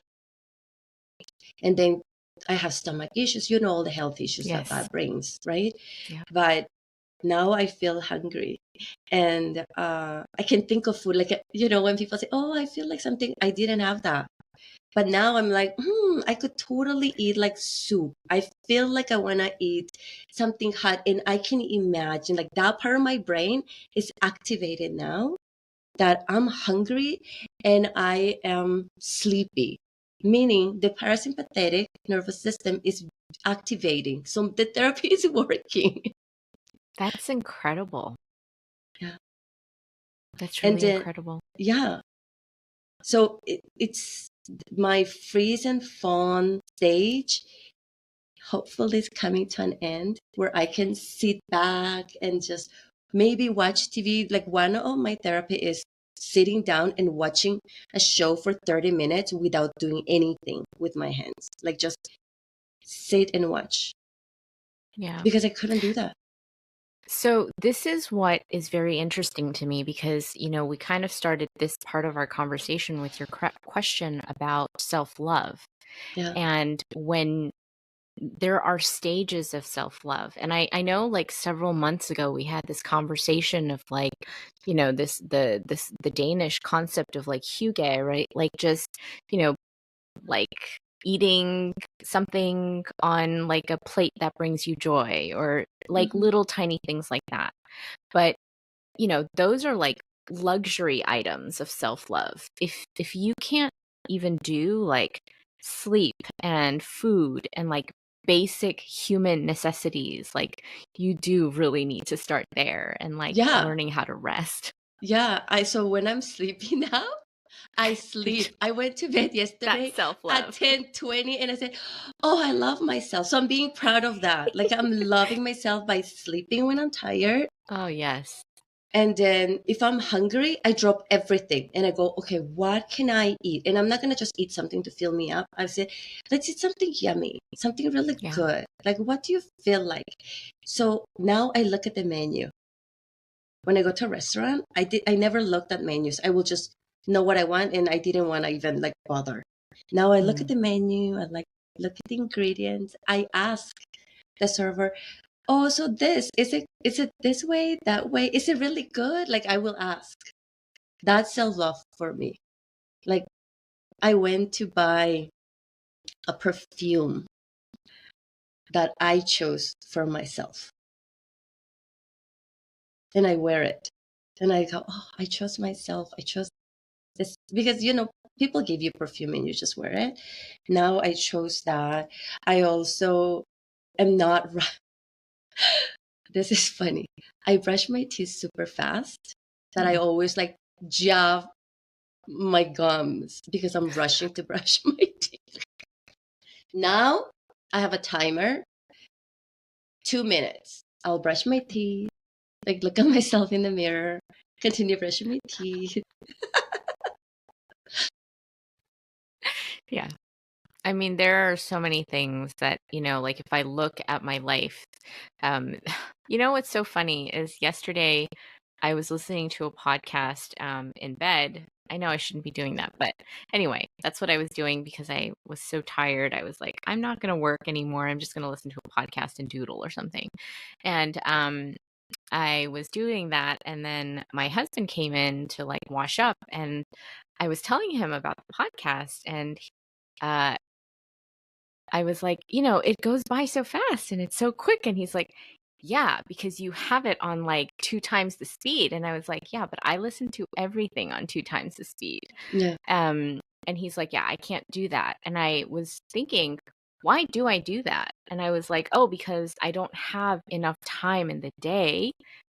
And then I have stomach issues, all the health issues that yes. that brings, right? Yeah. But now I feel hungry. And I can think of food like, when people say, oh, I feel like something, I didn't have that. But now I'm like, I could totally eat like soup. I feel like I want to eat something hot. And I can imagine like that part of my brain is activated now that I'm hungry and I am sleepy, meaning the parasympathetic nervous system is activating. So the therapy is working. That's incredible. Yeah. That's And really then, incredible. yeah. So it's my freeze and fawn stage hopefully is coming to an end where I can sit back and just maybe watch TV. Like one of my therapy is sitting down and watching a show for 30 minutes without doing anything with my hands. Like just sit and watch Yeah. because I couldn't do that. So this is what is very interesting to me because, we kind of started this part of our conversation with your question about self-love. Yeah. And when there are stages of self-love. And I know like several months ago we had this conversation of like, the Danish concept of like hygge, right? Like just, you know, like eating something on like a plate that brings you joy or like Mm-hmm. little tiny things like that. But, those are like luxury items of self-love. If you can't even do like sleep and food and like basic human necessities, like you do really need to start there and like Yeah. learning how to rest. Yeah. So when I'm sleeping now, I sleep. I went to bed That's yesterday at self-love. 10:20 and I said, oh, I love myself. So I'm being proud of that. Like I'm loving myself by sleeping when I'm tired. Oh, yes. And then if I'm hungry, I drop everything and I go, okay, what can I eat? And I'm not going to just eat something to fill me up. I say, let's eat something yummy, something really Yeah. good. Like, what do you feel like? So now I look at the menu. When I go to a restaurant, I never looked at menus. I will just know what I want and I didn't want to even like bother. Now I look at Mm. the menu, I like look at the ingredients. I ask the server, oh, so this is it this way, that way? Is it really good? Like I will ask. That's self-love for me. Like I went to buy a perfume that I chose for myself. And I wear it. And I go, oh, I chose myself. I chose this because people give you perfume and you just wear it. Now I chose that. I also am not this is funny. I brush my teeth super fast that I Mm. always like jab my gums because I'm rushing to brush my teeth. Now I have a timer, 2 minutes. I'll brush my teeth, like look at myself in the mirror, continue brushing my teeth. Yeah. I mean, there are so many things that, like if I look at my life, um, what's so funny is yesterday I was listening to a podcast in bed. I know I shouldn't be doing that, but anyway, that's what I was doing because I was so tired. I was like, I'm not going to work anymore. I'm just going to listen to a podcast and doodle or something. And I was doing that, and then my husband came in to like wash up, and I was telling him about the podcast, and uh, I was like, it goes by so fast and it's so quick. And he's like, yeah, because you have it on like 2 times the speed. And I was like, yeah, but I listen to everything on 2 times the speed. Yeah. And he's like, yeah, I can't do that. And I was thinking, why do I do that? And I was like, oh, because I don't have enough time in the day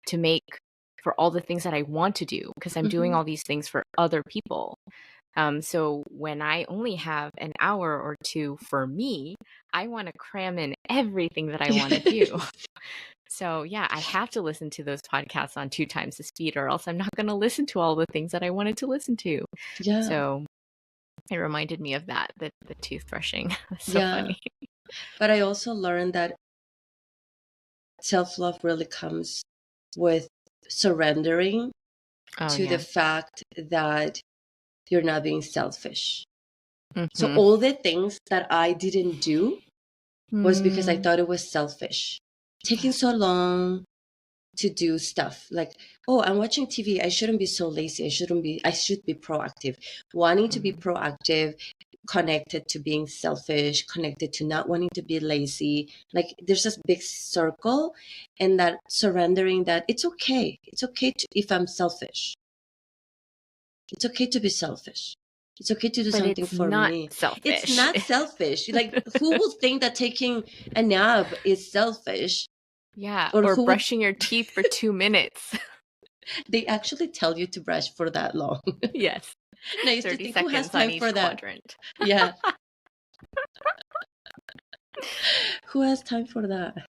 to make for all the things that I want to do, because I'm doing Hmm. all these things for other people. So when I only have an hour or two for me, I want to cram in everything that I want to do. So yeah, I have to listen to those podcasts on 2 times the speed, or else I'm not going to listen to all the things that I wanted to listen to. Yeah. So it reminded me of that, the toothbrushing. So Yeah. funny. But I also learned that self-love really comes with surrendering Oh to the yeah. fact that you're not being selfish. So Mm-hmm. all the things that I didn't do was because I Mm, thought it was selfish. Taking yeah. so long to do stuff like, oh, I'm watching TV. I shouldn't be so lazy. I should be proactive. Wanting to be Mm, proactive, connected to being selfish, connected to not wanting to be lazy. Like there's this big circle, and that surrendering that it's okay. It's okay if I'm selfish. It's okay to be selfish. It's okay to do but something it's for not me. It's selfish. not selfish. Like, who will think that taking a nap is selfish? Yeah. Or Or who would, brushing your teeth for 2 minutes. they actually tell you to brush for that long. Yes. And I used to 30 think, who has seconds on time for each that? quadrant. Yeah, who has time for that?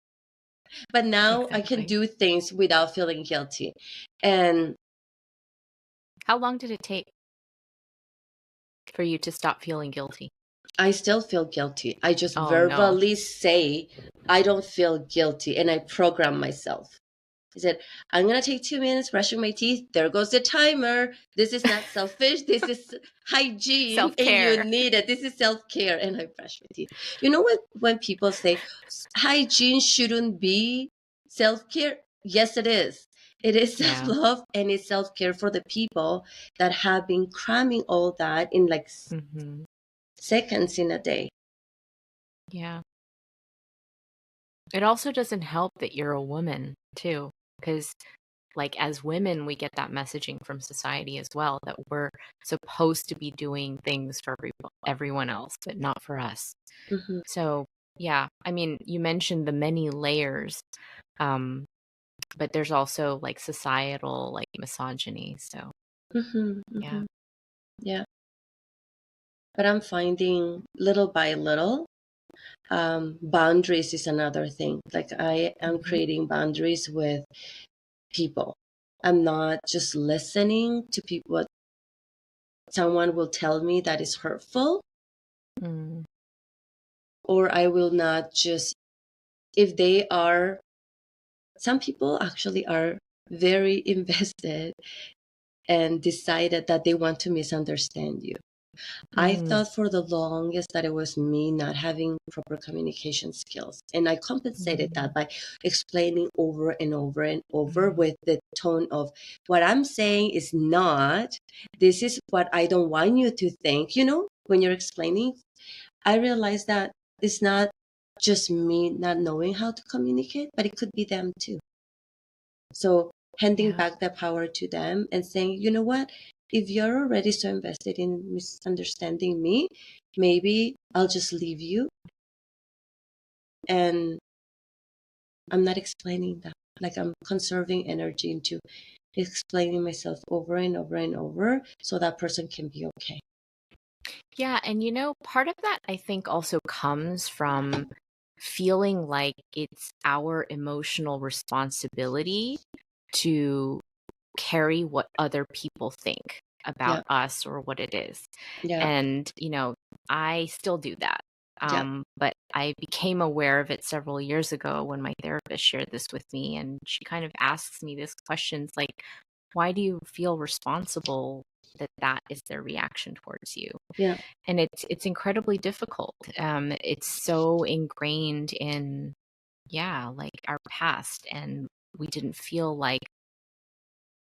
But now I can Exactly. do things without feeling guilty. And How long did it take for you to stop feeling guilty? I still feel guilty. I just Oh no. verbally say, I don't feel guilty. And I program myself. He said, I'm going to take 2 minutes brushing my teeth. There goes the timer. This is not selfish. This is hygiene and you Self-care. need it. This is self-care. And I brush my teeth. You know what? When people say hygiene shouldn't be self-care, yes, it is. It is Yeah. self-love and it's self-care for the people that have been cramming all that in like Hmm. seconds in a day. Yeah. It also doesn't help that you're a woman too, because like as women, we get that messaging from society as well that we're supposed to be doing things for everyone else, but not for us. Mm-hmm, So yeah, I mean, you mentioned the many layers, um, but there's also like societal like misogyny. So mm-hmm, yeah. mm-hmm. Yeah. But I'm finding little by little boundaries is another thing. Like I am Hmm. creating boundaries with people. I'm not just listening to people what someone will tell me that is hurtful, Mm, or I will not just if they are some people actually are very invested and decided that they want to misunderstand you. I mm, thought for the longest that it was me not having proper communication skills. And I compensated mm, that by explaining over and over and over mm. with the tone of what I'm saying is not, this is what I don't want you to think. You know, when you're explaining, I realized that it's not just me not knowing how to communicate, but it could be them too. So handing Yeah. back that power to them and saying, you know what, if you're already so invested in misunderstanding me, maybe I'll just leave you and I'm not explaining that. Like I'm conserving energy into explaining myself over and over and over so that person can be okay. Yeah. And part of that I think also comes from feeling like it's our emotional responsibility to carry what other people think about Yeah, us or what it is. yeah, And, I still do that. yeah, But I became aware of it several years ago when my therapist shared this with me. And she kind of asks me this questions like, why do you feel responsible that that is their reaction towards you? yeah, And it's incredibly difficult. It's so ingrained in, yeah, like our past and we didn't feel like,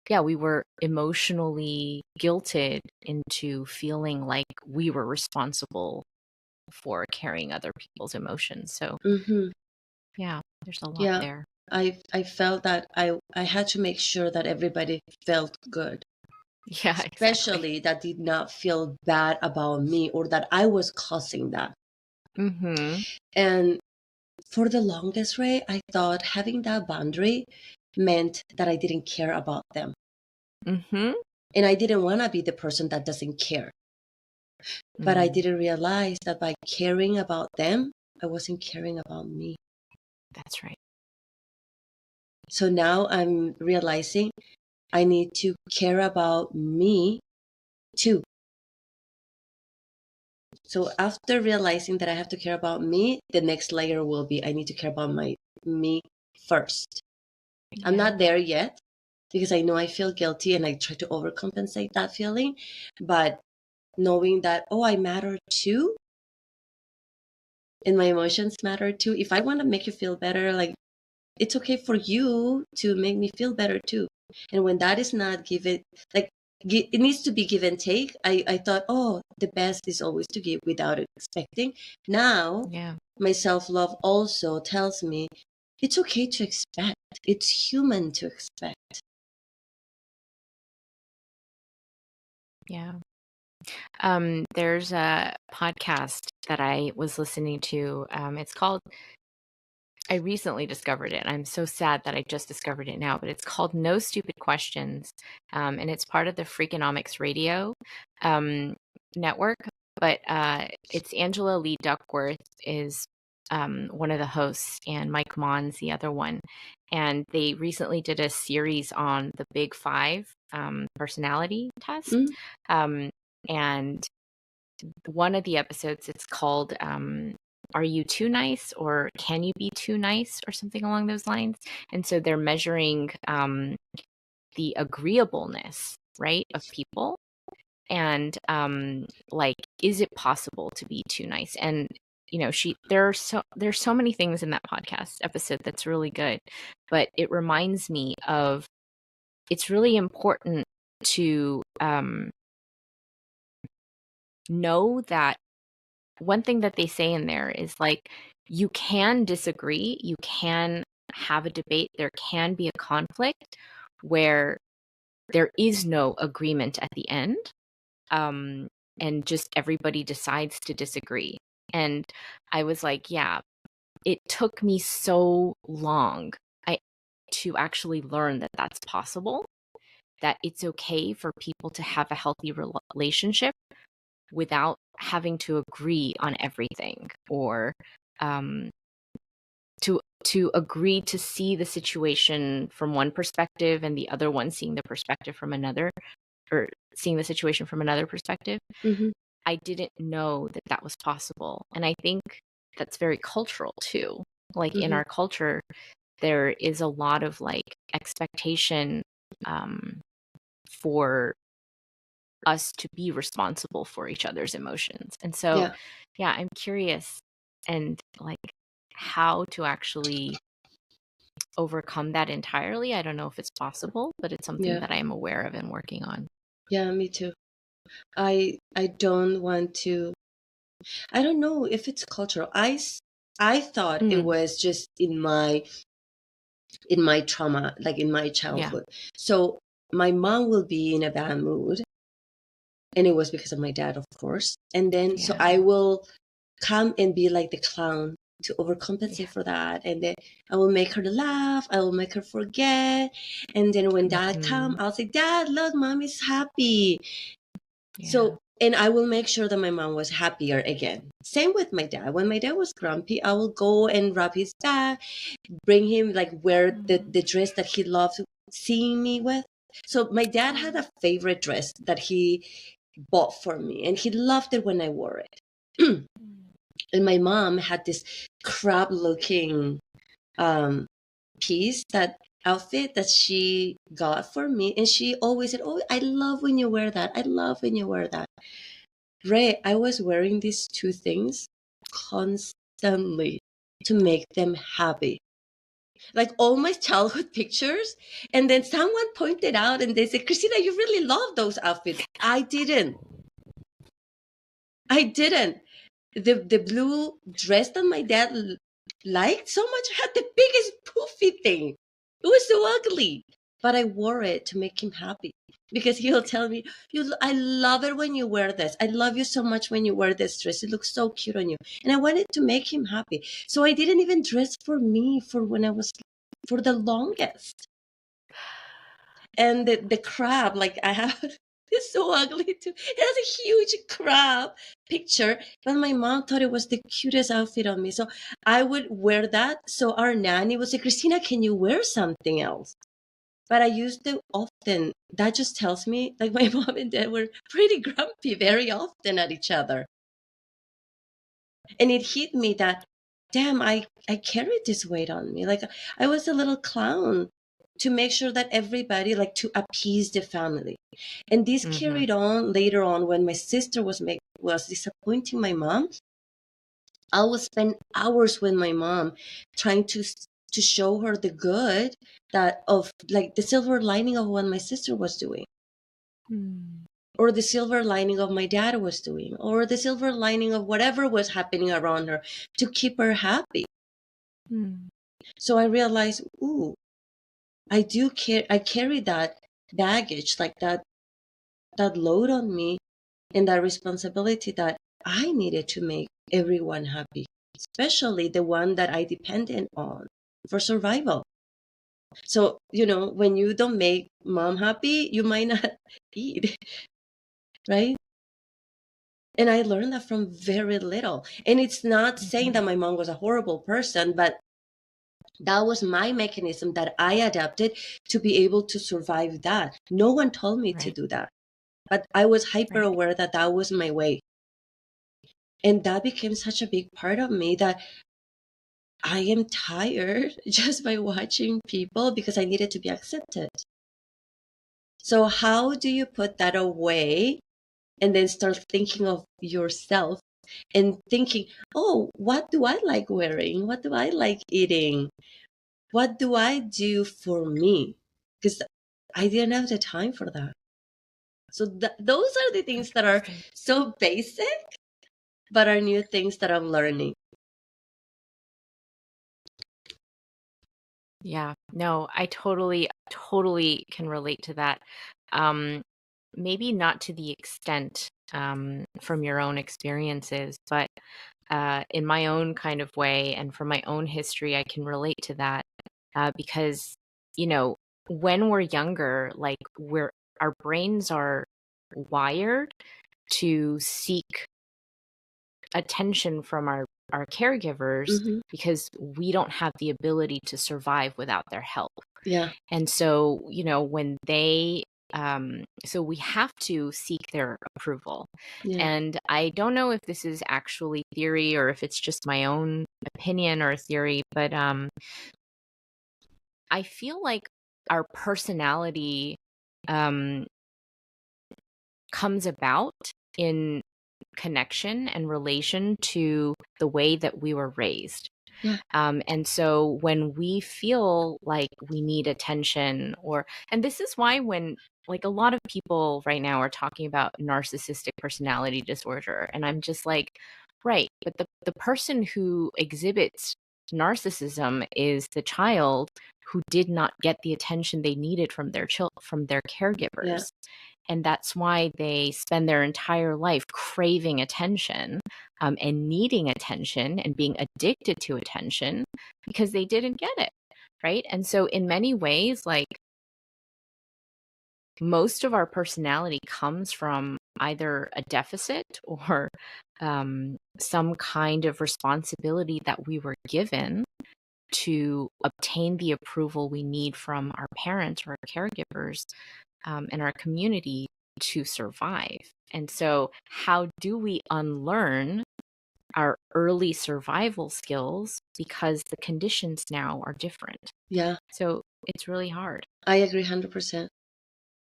yeah, we were emotionally guilted into feeling like we were responsible for carrying other people's emotions. So Mm-hmm. yeah, there's a lot Yeah. there. I felt that I had to make sure that everybody felt good, Yeah, exactly. especially that did not feel bad about me or that I was causing that. Mm-hmm. And for the longest, Ray, I thought having that boundary meant that I didn't care about them. Mm-hmm. And I didn't want to be the person that doesn't care. But I didn't realize that by caring about them, I wasn't caring about me. That's right. So now I'm realizing I need to care about me too. So after realizing that I have to care about me, the next layer will be I need to care about me first. I'm Yeah. not there yet because I know I feel guilty and I try to overcompensate that feeling. But knowing that, oh, I matter too, and my emotions matter too. If I want to make you feel better, like it's okay for you to make me feel better too. And when that is not given, like it needs to be give and take. I thought, oh, the best is always to give without expecting. Now, Yeah. my self love also tells me it's okay to expect. It's human to expect. Yeah. There's a podcast that I was listening to. It's called, I recently discovered it. I'm so sad that I just discovered it now, but it's called No Stupid Questions. And it's part of the Freakonomics Radio um, network. But it's Angela Lee Duckworth is one of the hosts, and Mike Mon's the other one. And they recently did a series on the Big Five personality test. Mm, Um, and one of the episodes, it's called Are You Too Nice, or Can You Be Too Nice, or something along those lines. And so they're measuring the agreeableness, right, of people. And like, is it possible to be too nice? And there's so many things in that podcast episode that's really good, but it reminds me of, it's really important to know that one thing that they say in there is like, you can disagree, you can have a debate, there can be a conflict where there is no agreement at the end, um, and just everybody decides to disagree. And I was like, yeah, it took me so long I to actually learn that that's possible, that it's okay for people to have a healthy relationship without having to agree on everything, or um, to agree to see the situation from one perspective and the other one seeing the perspective from another, or seeing the situation from another perspective. mm-hmm, I didn't know that that was possible. And I think that's very cultural too. Like in mm-hmm, our culture, there is a lot of like expectation um, for us to be responsible for each other's emotions. And so, yeah, yeah, I'm curious and like how to actually overcome that entirely. I don't know if it's possible, but it's something yeah, that I'm aware of and working on. yeah. Me too. I don't want to. I don't know if it's cultural. I thought it Mm, was just in my trauma, like in my yeah. childhood. So my mom will be in a bad mood, and it was because of my dad, of course. And then so Yeah. I will come and be like the clown to Yeah. overcompensate for that, and then I will make her laugh. I will make her forget, and then when dad come, Hmm. I'll say, "Dad, look, mom is happy." Yeah. So, and I will make sure that my mom was happier again. Same with my dad. When my dad was grumpy, I will go and rub his back, bring him like wear the dress that he loved seeing me with. So my dad had a favorite dress that he bought for me, and he loved it when I wore it. And my mom had this crab looking um piece, that outfit that she got for me, and she always said, "Oh, I love when you wear that. I love when you wear that." Ray, I was wearing these two things constantly to make them happy. like all my childhood pictures. And then someone pointed out and they said, Christina, you really love those outfits. I didn't. The blue dress that my dad liked so much had the biggest poofy thing. It was so ugly, but I wore it to make him happy because he'll tell me, I love it when you wear this. I love you so much when you wear this dress. It looks so cute on you. And I wanted to make him happy. So I didn't even dress for me for the longest. And the crab, like I have, it's so ugly too. It has a huge crab picture, but my mom thought it was the cutest outfit on me. So I would wear that. So our nanny would say, Christina, can you wear something else? But I used to often. That just tells me like my mom and dad were pretty grumpy very often at each other. And it hit me that, damn, I carried this weight on me. Like I was a little clown to make sure that everybody, like to appease the family. And this carried on later on when my sister was disappointing my mom. I would spend hours with my mom trying to show her the good that of like the silver lining of what my sister was doing. Or the silver lining of my dad was doing, or the silver lining of whatever was happening around her to keep her happy. So I realized, ooh, I carry that baggage, like that load on me, and that responsibility that I needed to make everyone happy, especially the one that I depended on for survival. So, when you don't make mom happy, you might not eat, right? And I learned that from very little. And it's not saying that my mom was a horrible person, but that was my mechanism that I adapted to be able to survive that. No one told me to do that, but I was hyper aware that that was my way. And that became such a big part of me that I am tired just by watching people because I needed to be accepted. So how do you put that away and then start thinking of yourself and thinking, oh, what do I like wearing? What do I like eating? What do I do for me? Because I didn't have the time for that. So those are the things that are so basic, but are new things that I'm learning. Yeah, no, I totally can relate to that. Maybe not to the extent from your own experiences, but in my own kind of way and from my own history, I can relate to that because, when we're younger, like our brains are wired to seek attention from our caregivers because we don't have the ability to survive without their help. Yeah. And so, when they so we have to seek their approval. Yeah. And I don't know if this is actually theory or if it's just my own opinion or theory, but I feel like our personality comes about in connection and relation to the way that we were raised. Yeah. And so when we feel like we need attention, and this is why when like a lot of people right now are talking about narcissistic personality disorder, and I'm just like, right, but the person who exhibits narcissism is the child who did not get the attention they needed from their caregivers. Yeah. And that's why they spend their entire life craving attention and needing attention and being addicted to attention because they didn't get it, right? And so in many ways, like most of our personality comes from either a deficit or some kind of responsibility that we were given to obtain the approval we need from our parents or our caregivers and our community to survive. And so how do we unlearn our early survival skills because the conditions now are different? Yeah. So it's really hard. I agree 100%.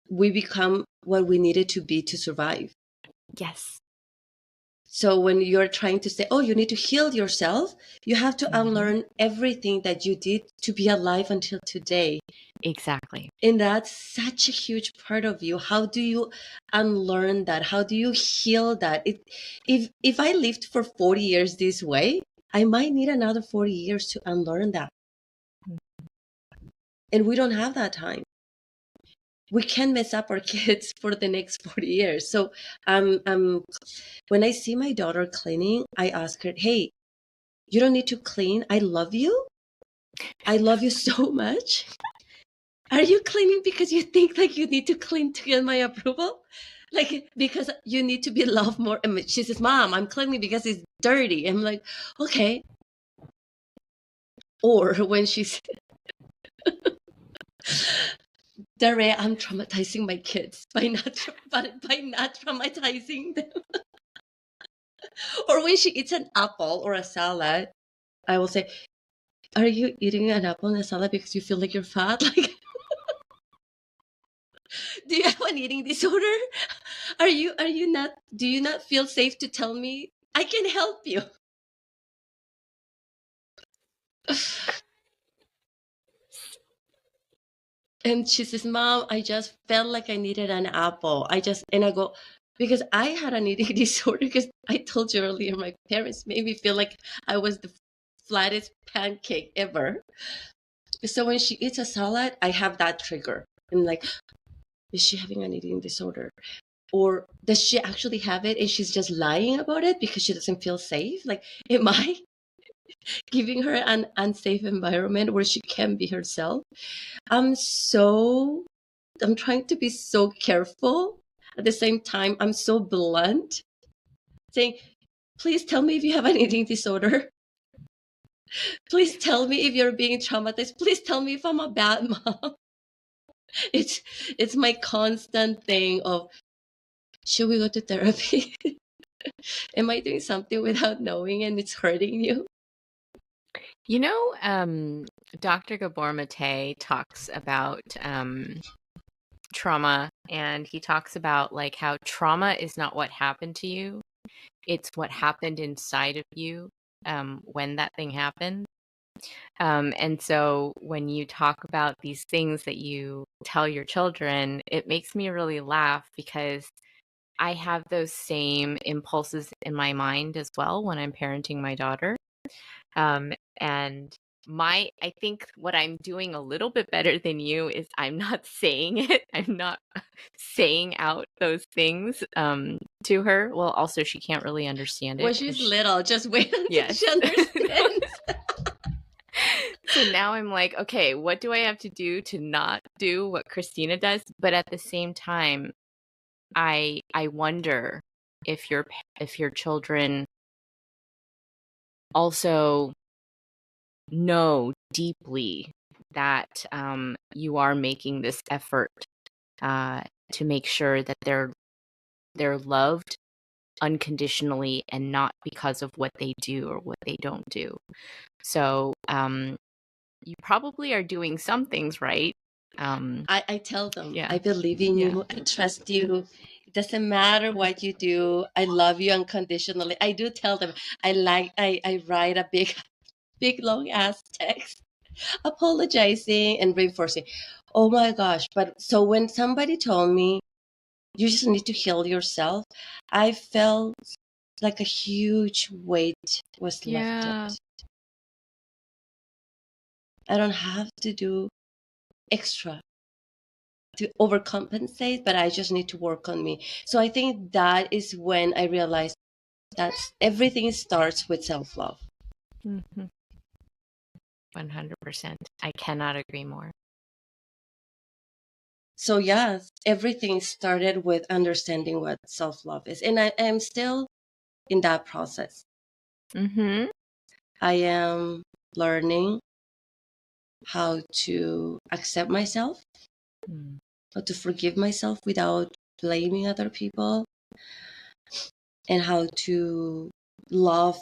We become what we needed to be to survive. Yes. So when you're trying to say, oh, you need to heal yourself, you have to unlearn everything that you did to be alive until today. Exactly. And that's such a huge part of you. How do you unlearn that? How do you heal that? If I lived for 40 years this way, I might need another 40 years to unlearn that. And we don't have that time. We can't mess up our kids for the next 40 years. So when I see my daughter cleaning, I ask her, hey, you don't need to clean. I love you. I love you so much. Are you cleaning because you think like you need to clean to get my approval? Like, because you need to be loved more. And she says, Mom, I'm cleaning because it's dirty. I'm like, okay. Or when she's, Dare, I'm traumatizing my kids by not traumatizing them. Or when she eats an apple or a salad, I will say, are you eating an apple and a salad because you feel like you're fat? Like, do you have an eating disorder? Are you not, do you not feel safe to tell me? I can help you. And she says, Mom, I just felt like I needed an apple. And I go, because I had an eating disorder, because I told you earlier, my parents made me feel like I was the flattest pancake ever. So when she eats a salad, I have that trigger. I'm like, is she having an eating disorder? Or does she actually have it and she's just lying about it because she doesn't feel safe? Like, am I giving her an unsafe environment where she can be herself? I'm trying to be so careful. At the same time, I'm so blunt, saying, please tell me if you have an eating disorder. Please tell me if you're being traumatized. Please tell me if I'm a bad mom. It's my constant thing of, should we go to therapy? Am I doing something without knowing and it's hurting you? You know, Dr. Gabor Mate talks about trauma, and he talks about like how trauma is not what happened to you, it's what happened inside of you when that thing happened. And so when you talk about these things that you tell your children, it makes me really laugh because I have those same impulses in my mind as well when I'm parenting my daughter. And I think what I'm doing a little bit better than you is I'm not saying it. I'm not saying out those things to her. Well, also she can't really understand When it she's because little, just wait until yes. she understands. So now I'm like, okay, what do I have to do to not do what Christina does? But at the same time, I wonder if your children also know deeply that you are making this effort uh, to make sure that they're loved unconditionally and not because of what they do or what they don't do. So you probably are doing some things right. I tell them, Yeah, I believe in yeah. you. I trust you. It doesn't matter what you do. I love you unconditionally. I do tell them. I write a big long ass text apologizing and reinforcing. Oh my gosh. But so when somebody told me you just need to heal yourself, I felt like a huge weight was lifted. Yeah. I don't have to do extra to overcompensate, but I just need to work on me. So I think that is when I realized that everything starts with self-love. 100%. I cannot agree more. So yes, everything started with understanding what self-love is. And I am still in that process. Mm-hmm. I am learning how to accept myself, Mm. how to forgive myself without blaming other people, and how to love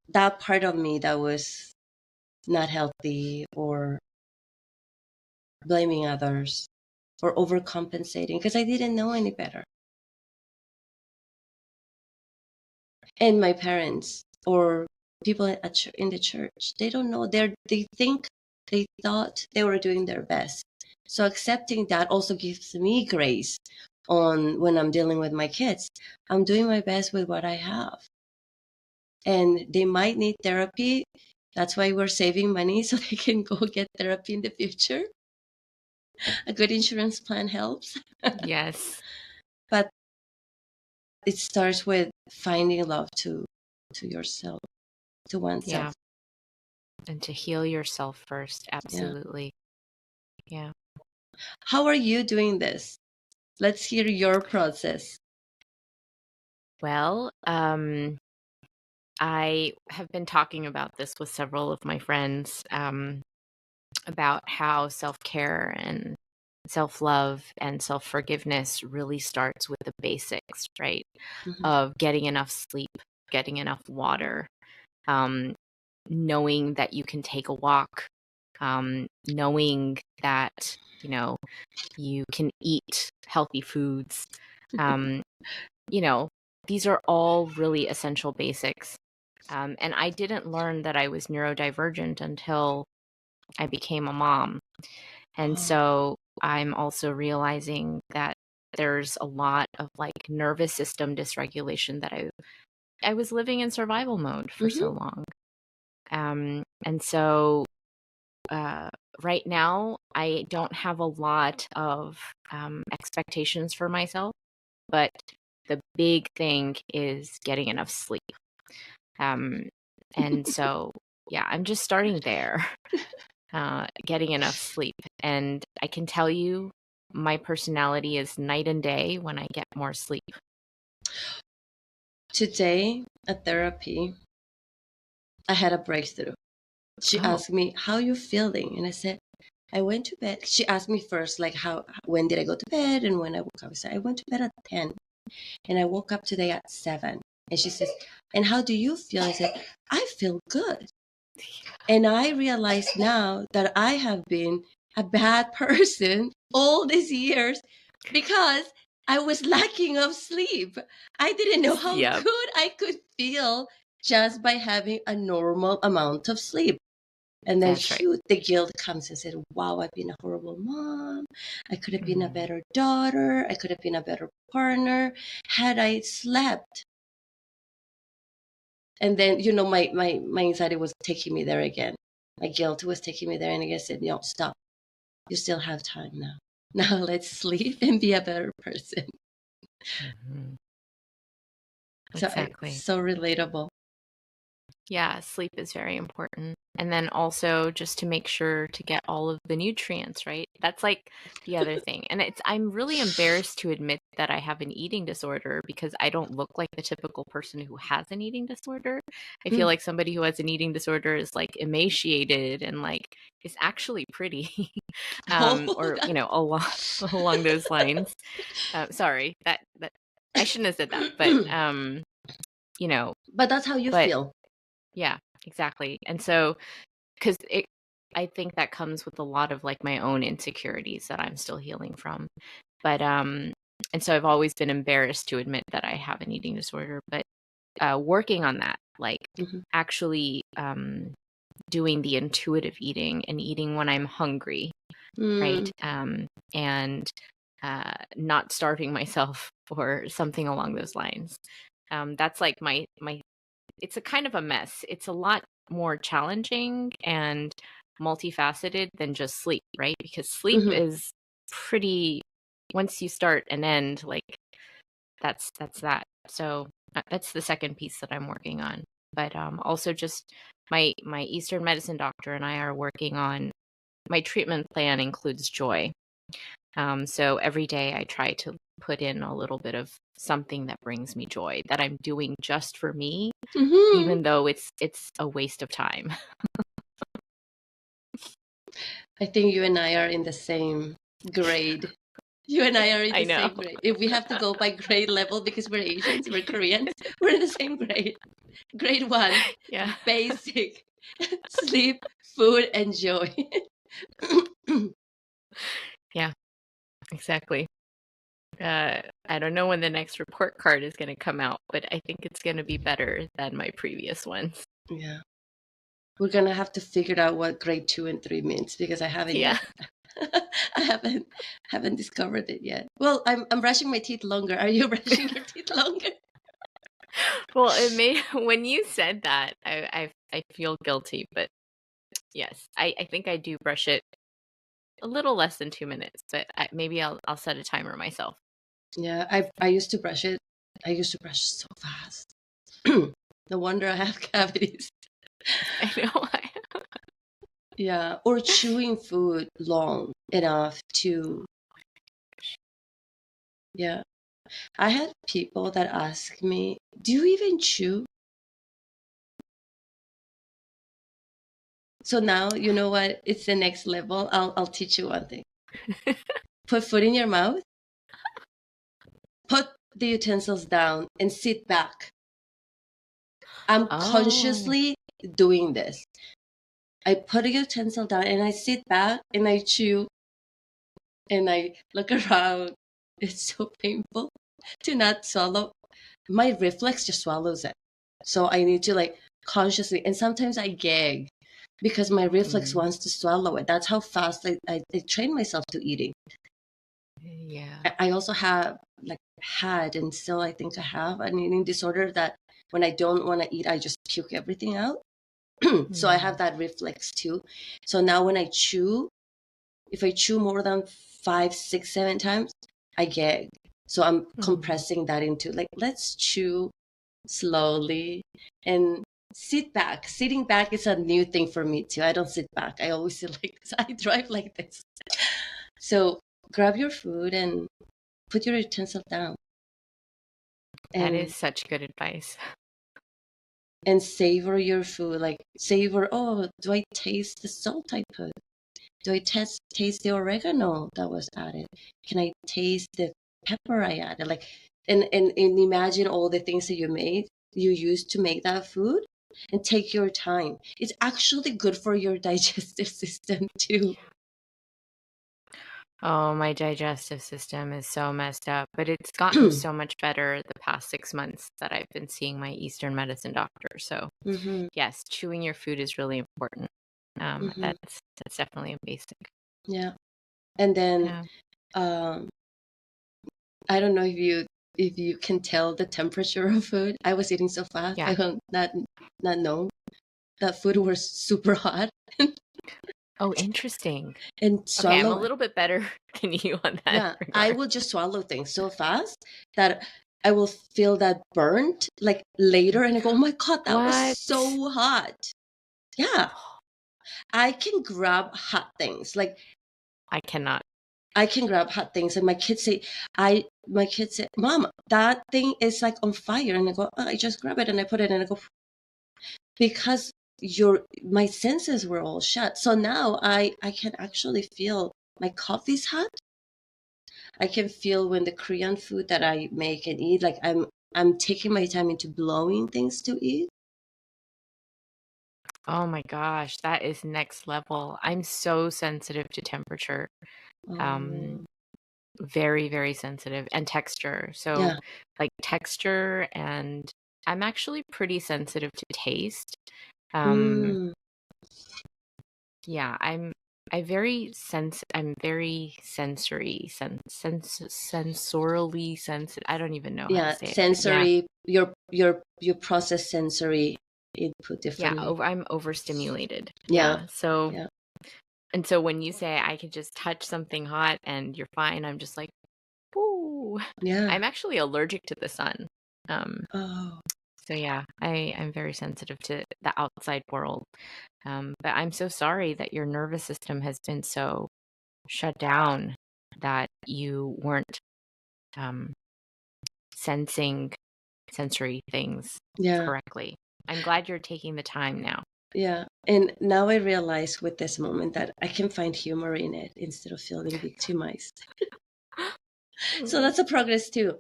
that part of me that was not healthy or blaming others or overcompensating because I didn't know any better. And my parents or people in the church, they don't know. They thought they were doing their best. So accepting that also gives me grace on when I'm dealing with my kids. I'm doing my best with what I have. And they might need therapy. That's why we're saving money so they can go get therapy in the future. A good insurance plan helps. Yes. But it starts with finding love to yourself, to Yeah. oneself. And to heal yourself first. Yeah. Absolutely. Yeah. How are you doing this? Let's hear your process. Well, I have been talking about this with several of my friends about how self-care and self-love and self-forgiveness really starts with the basics, right? Mm-hmm. Of getting enough sleep, getting enough water, um, knowing that you can take a walk, knowing that, you can eat healthy foods. Um, you know, these are all really essential basics. And I didn't learn that I was neurodivergent until I became a mom. And Oh. so I'm also realizing that there's a lot of like nervous system dysregulation that I was living in survival mode for Mm-hmm. so long. And so right now, I don't have a lot of expectations for myself, but the big thing is getting enough sleep. Um, and so, yeah, I'm just starting there, getting enough sleep. And I can tell you, my personality is night and day when I get more sleep. Today at therapy, I had a breakthrough. She Oh, asked me, "How you feeling?" And I said, "I went to bed." She asked me first, like, when did I go to bed and when I woke up. I said, "I went to bed at 10 and I woke up today at 7." And she says, "And how do you feel?" I said, "I feel good." And I realize now that I have been a bad person all these years because I was lacking of sleep. I didn't know how yep, good I could feel just by having a normal amount of sleep. And then, that's right. shoot, the guilt comes and said, "Wow, I've been a horrible mom. I could have been a Mm, better daughter. I could have been a better partner had I slept." And then, my anxiety was taking me there again. My guilt was taking me there. And I said, "No, stop. You still have time now. Now let's sleep and be a better person." mhm, So it's exactly. so relatable. Yeah, sleep is very important. And then also just to make sure to get all of the nutrients, right? That's like the other thing. And I'm really embarrassed to admit that I have an eating disorder because I don't look like the typical person who has an eating disorder. I feel Mm. like somebody who has an eating disorder is like emaciated and like is actually pretty. Oh, Or, along those lines. Sorry, that I shouldn't have said that, you know, but that's how you but feel. yeah, exactly. And so, because I think that comes with a lot of like my own insecurities that I'm still healing from. But, and so I've always been embarrassed to admit that I have an eating disorder, but working on that, like Hmm. actually doing the intuitive eating and eating when I'm hungry, right? Mm. And not starving myself or something along those lines. That's like my it's a kind of a mess. It's a lot more challenging and multifaceted than just sleep, right? Because sleep Hmm. is pretty once you start and end, like that's that. So that's the second piece that I'm working on. But also just my Eastern medicine doctor and I are working on my treatment plan includes joy. So every day I try to put in a little bit of something that brings me joy that I'm doing just for me, Hmm. even though it's a waste of time. I think you and I are in the same grade. You and I are in I the know. same grade. If we have to go by grade level because we're Asians, we're Koreans, we're in the same grade. Grade one, Yeah. basic sleep, food, and joy. Yeah, exactly. I don't know when the next report card is going to come out, but I think it's going to be better than my previous ones. Yeah. We're gonna have to figure out what grade 2 and 3 means because I haven't Yeah. yet. I haven't discovered it yet. Well, I'm brushing my teeth longer. Are you brushing your teeth longer? Well, it may when you said that, I feel guilty, but yes, I think I do brush it a little less than 2 minutes, but maybe I'll set a timer myself. Yeah, I used to brush it. I used to brush so fast. No wonder I have cavities. I know. Yeah, or chewing food long enough to, yeah. I had people that ask me, "Do you even chew?" So now, you know what? It's the next level. I'll teach you one thing. Put food in your mouth, put the utensils down, and sit back. I'm Oh. consciously doing this. I put a utensil down and I sit back and I chew and I look around. It's so painful to not swallow. My reflex just swallows it. So I need to like consciously, and sometimes I gag because my reflex Mm. wants to swallow it. That's how fast I train myself to eating. Yeah. I also have like had and still I think I have an eating disorder that when I don't want to eat, I just puke everything out. So I Mm. have that reflex too. So now when I chew, if I chew more than 5, 6, 7 times, I gag. So I'm Mm. compressing that into like, let's chew slowly and sit back. Sitting back is a new thing for me too. I don't sit back. I always sit like this. I drive like this. So grab your food and put your utensil down That and is such good advice. savor your food. Like savor, oh, do I taste the salt I put? Do I taste the oregano that was added? Can I taste the pepper I added? Like, and imagine all the things that you used to make that food, and take your time. It's actually good for your digestive system too. Oh, my digestive system is so messed up, but it's gotten so much better the past 6 months that I've been seeing my Eastern medicine doctor. So, Mm-hmm, yes, chewing your food is really important. mm-hmm. That's definitely a basic. Yeah, and then Yeah. um, I don't know if you can tell the temperature of food. I was eating so fast. I Yeah. don't not know that food was super hot Oh, interesting. and Okay, I'm a swallow. little bit better than you on that Yeah, I regard. will just swallow things so fast that I will feel that burnt like later and I go, oh my God, that was What? so hot. Yeah, I can grab hot things. Like I cannot. I can grab hot things. And my kids say, Mom, that thing is like on fire. And I go, oh, I just grab it and I put it and I go, because my senses were all shut. So now I can actually feel my coffee's hot. I can feel when the Korean food that I make and eat, like I'm taking my time into blowing things to eat. Oh my gosh, that is next level. I'm so sensitive to temperature. Um, Oh, very, very sensitive and texture. So, yeah, like texture, and I'm actually pretty sensitive to taste. Um, mm, yeah, I'm very sensory, sensorily sensitive. I don't even know how to yeah. say it, but yeah. Sensory, you process sensory input Yeah, differently. I'm overstimulated. Yeah, Yeah. So, yeah, and so when you say I could just touch something hot and you're fine, I'm just like, ooh. yeah. I'm actually allergic to the sun. Um, Oh, so yeah, I'm very sensitive to the outside world. But I'm so sorry that your nervous system has been so shut down that you weren't um, sensing sensory things yeah, correctly. I'm glad you're taking the time now. yeah. And now I realize with this moment that I can find humor in it instead of feeling victimized. So Mm. that's a progress too.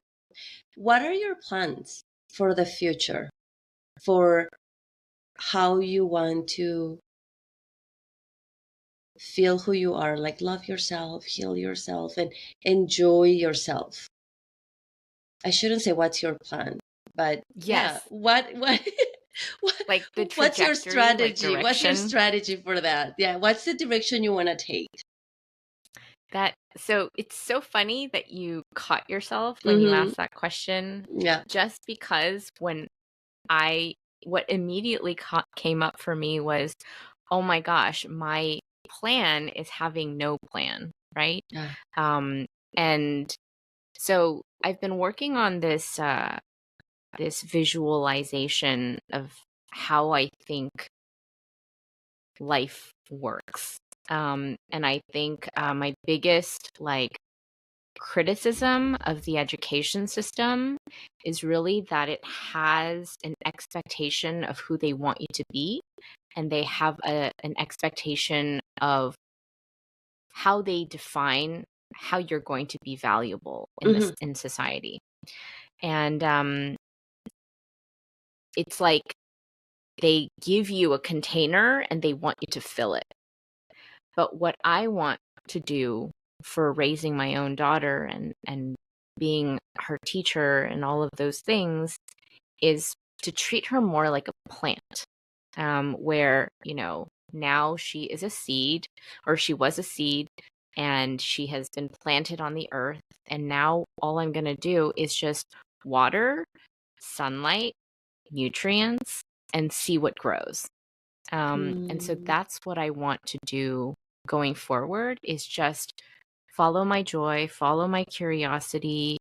What are your plans for the future? For how you want to feel who you are, like love yourself, heal yourself, and enjoy yourself. I shouldn't say what's your plan, but yeah, Yes, what like the what's your trajectory, like strategy? What's your direction. strategy for that? Yeah, what's the direction you want to take? So it's so funny that you caught yourself when you Mm-hmm. asked that question, Yeah. just because I, what immediately came up for me was, oh my gosh, my plan is having no plan, right? Yeah. Um, and so I've been working on this visualization of how I think life works. And I think my biggest criticism of the education system is really that it has an expectation of who they want you to be, and they have an expectation of how they define how you're going to be valuable in Mm-hmm. this in society. And it's like they give you a container and they want you to fill it. But what I want to do for raising my own daughter and being her teacher and all of those things is to treat her more like a plant, where, now she is a seed, or she was a seed, and she has been planted on the earth. And now all I'm going to do is just water, sunlight, nutrients, and see what grows. And so Mm. that's what I want to do going forward, is just follow my joy, follow my curiosity,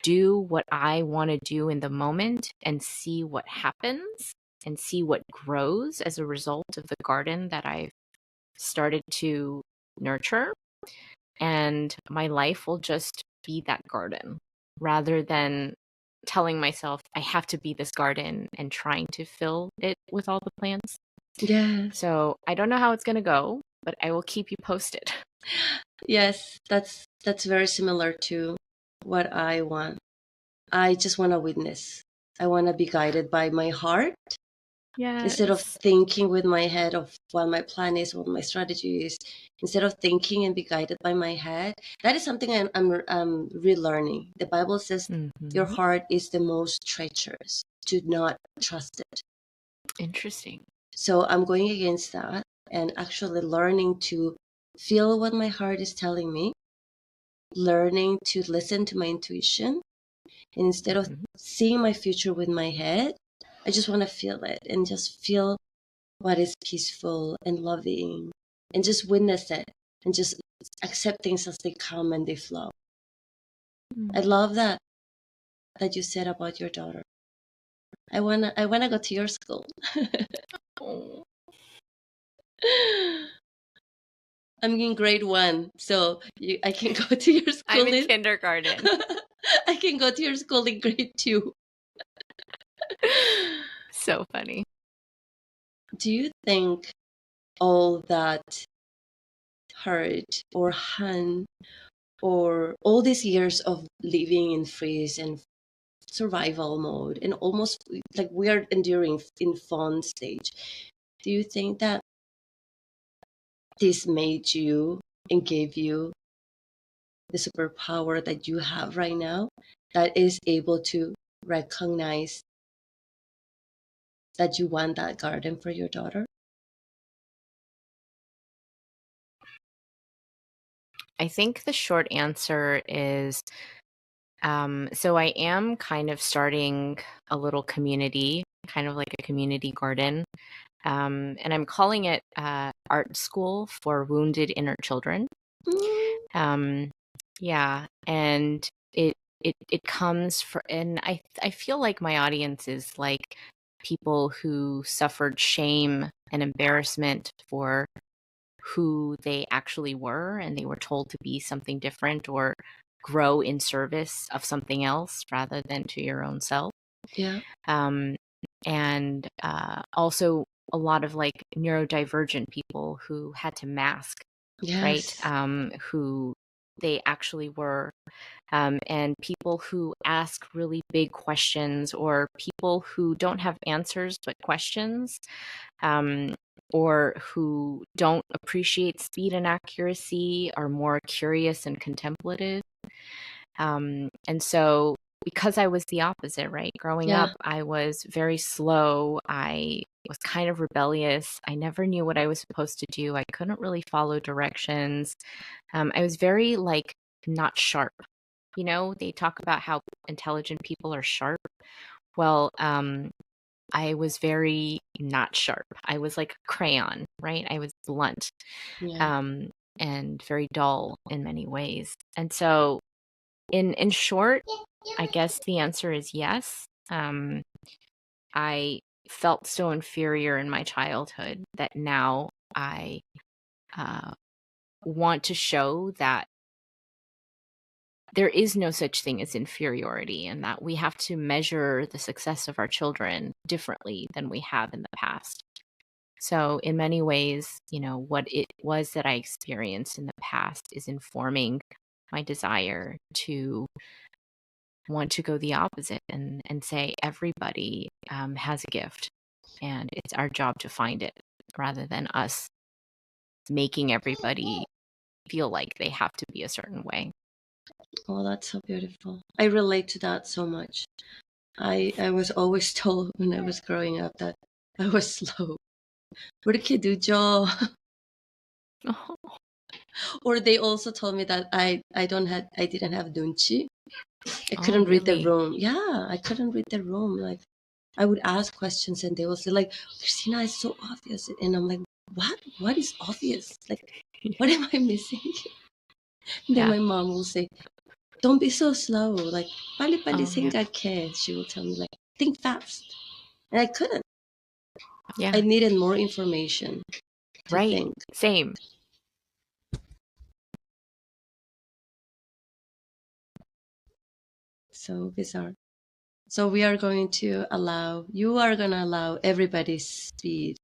do what I want to do in the moment and see what happens and see what grows as a result of the garden that I've started to nurture. And my life will just be that garden rather than telling myself I have to be this garden and trying to fill it with all the plants. Yes. So I don't know how it's going to go, but I will keep you posted. Yes, that's very similar to what I want. I just want to witness. I want to be guided by my heart instead of Yes. thinking with my head of what my plan is, what my strategy is. Instead of thinking and be guided by my head, that is something I'm relearning. The Bible says your Mm-hmm. heart is the most treacherous. Do not trust it. Interesting. So I'm going against that and actually learning to feel what my heart is telling me, learning to listen to my intuition. And instead of Mm-hmm. seeing my future with my head, I just want to feel it and just feel what is peaceful and loving and just witness it and just accept things as they come and they flow. I love that you said about your daughter. I wanna go to your school. Oh. I'm in grade 1, so I can go to your I'm school in in kindergarten. I can go to your school in grade 2. So funny. Do you think all that hurt or hun or all these years of living in freeze and survival mode and almost like we are enduring in fawn stage, do you think that this made you and gave you the superpower that you have right now, that is able to recognize that you want that garden for your daughter? I think the short answer is so I am kind of starting a little community, kind of like a community garden. And I'm calling it Art School for Wounded Inner Children. Mm, Um, yeah, and it comes for, and I feel like my audience is like people who suffered shame and embarrassment for who they actually were, and they were told to be something different or grow in service of something else rather than to your own self. yeah. Um, and also a lot of like neurodivergent people who had to mask, right? Yes. Who they actually were, and people who ask really big questions, or people who don't have answers but questions, um, or who don't appreciate speed and accuracy, are more curious and contemplative. And so because I was the opposite, right? Growing up, Yeah. I was very slow. I was kind of rebellious. I never knew what I was supposed to do. I couldn't really follow directions. I was very like not sharp. You know, they talk about how intelligent people are sharp. Well, I was very not sharp. I was like a crayon, right? I was blunt, Yeah. um, and very dull in many ways. And so, in short, I guess the answer is yes. I felt so inferior in my childhood that now I uh, want to show that there is no such thing as inferiority and that we have to measure the success of our children differently than we have in the past. So, in many ways, you know, what it was that I experienced in the past is informing my desire to want to go the opposite and say everybody has a gift and it's our job to find it rather than us making everybody feel like they have to be a certain way. Oh, that's so beautiful. I relate to that so much. I was always told when I was growing up that I was slow. 그렇게 늦어. Or they also told me that I didn't have 눈치. I Oh, couldn't read the really? room. Yeah, I couldn't read the room. Like I would ask questions and they would say like, Christina, it's so obvious. And I'm like, what? What is obvious? Like, what am I missing? Then Yeah. my mom will say, don't be so slow. Like, 빨리빨리 Oh, yeah. 생각해. She will tell me like, think fast. And I couldn't. I Yeah. needed more information to Right. think. Same. So bizarre. So we are going to you are going to allow everybody's speed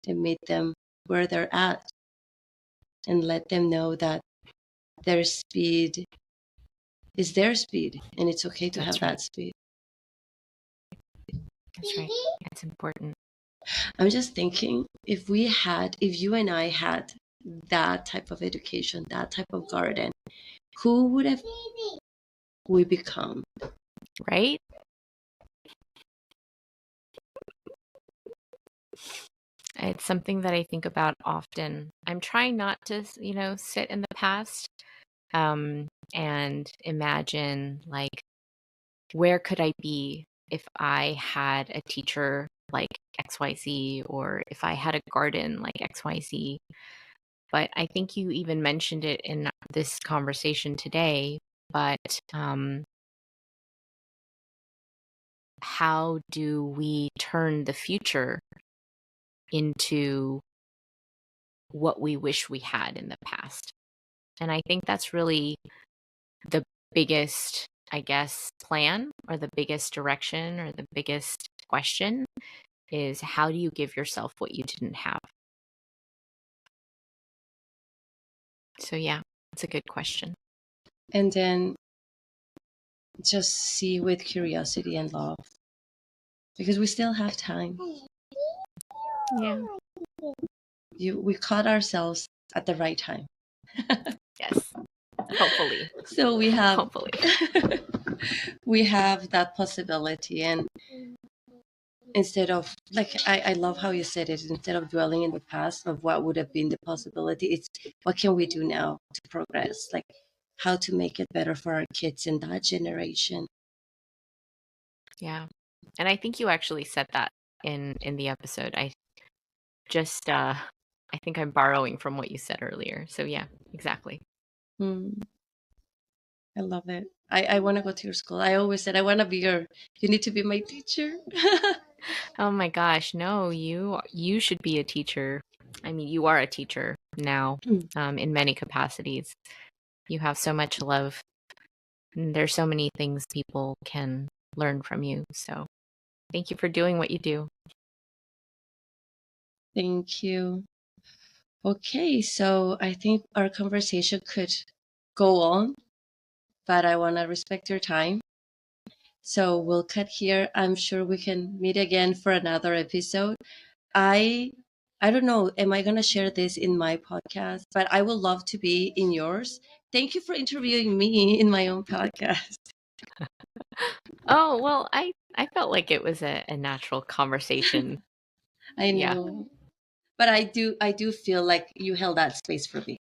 and meet them where they're at and let them know that their speed is their speed and it's okay to have That's right. that speed. That's right. It's important. I'm just thinking if you and I had that type of education, that type of garden, who would have we become? Right? It's something that I think about often. I'm trying not to, you know, sit in the past and imagine like where could I be if I had a teacher like XYZ or if I had a garden like XYZ. But I think you even mentioned it in this conversation today. But how do we turn the future into what we wish we had in the past? And I think that's really the biggest, I guess, plan or the biggest direction or the biggest question is how do you give yourself what you didn't have? So, yeah, it's a good question. And then just see with curiosity and love because we still have time. Yeah. We caught ourselves at the right time. Yes. Hopefully. So we have Hopefully. we have that possibility and instead of like I love how you said it, instead of dwelling in the past of what would have been the possibility, it's what can we do now to progress, like how to make it better for our kids in that generation. Yeah. And I think you actually said that in the episode. I just I think I'm borrowing from what you said earlier. So yeah, exactly. I love it. I want to go to your school. I always said I want to be you need to be my teacher. Oh my gosh, no, you should be a teacher. I mean, you are a teacher now, in many capacities. You have so much love. And there's so many things people can learn from you. So thank you for doing what you do. Thank you. Okay, so I think our conversation could go on, but I want to respect your time. So we'll cut here. I'm sure we can meet again for another episode. I I don't know, am I going to share this in my podcast? But I would love to be in yours. Thank you for interviewing me in my own podcast. Oh, well, I felt like it was a natural conversation. I Yeah. know. But I do feel like you held that space for me.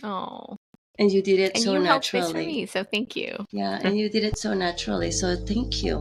Oh, And you did it and so you held space for naturally. me, so thank you. Yeah, and you did it so naturally. So thank you.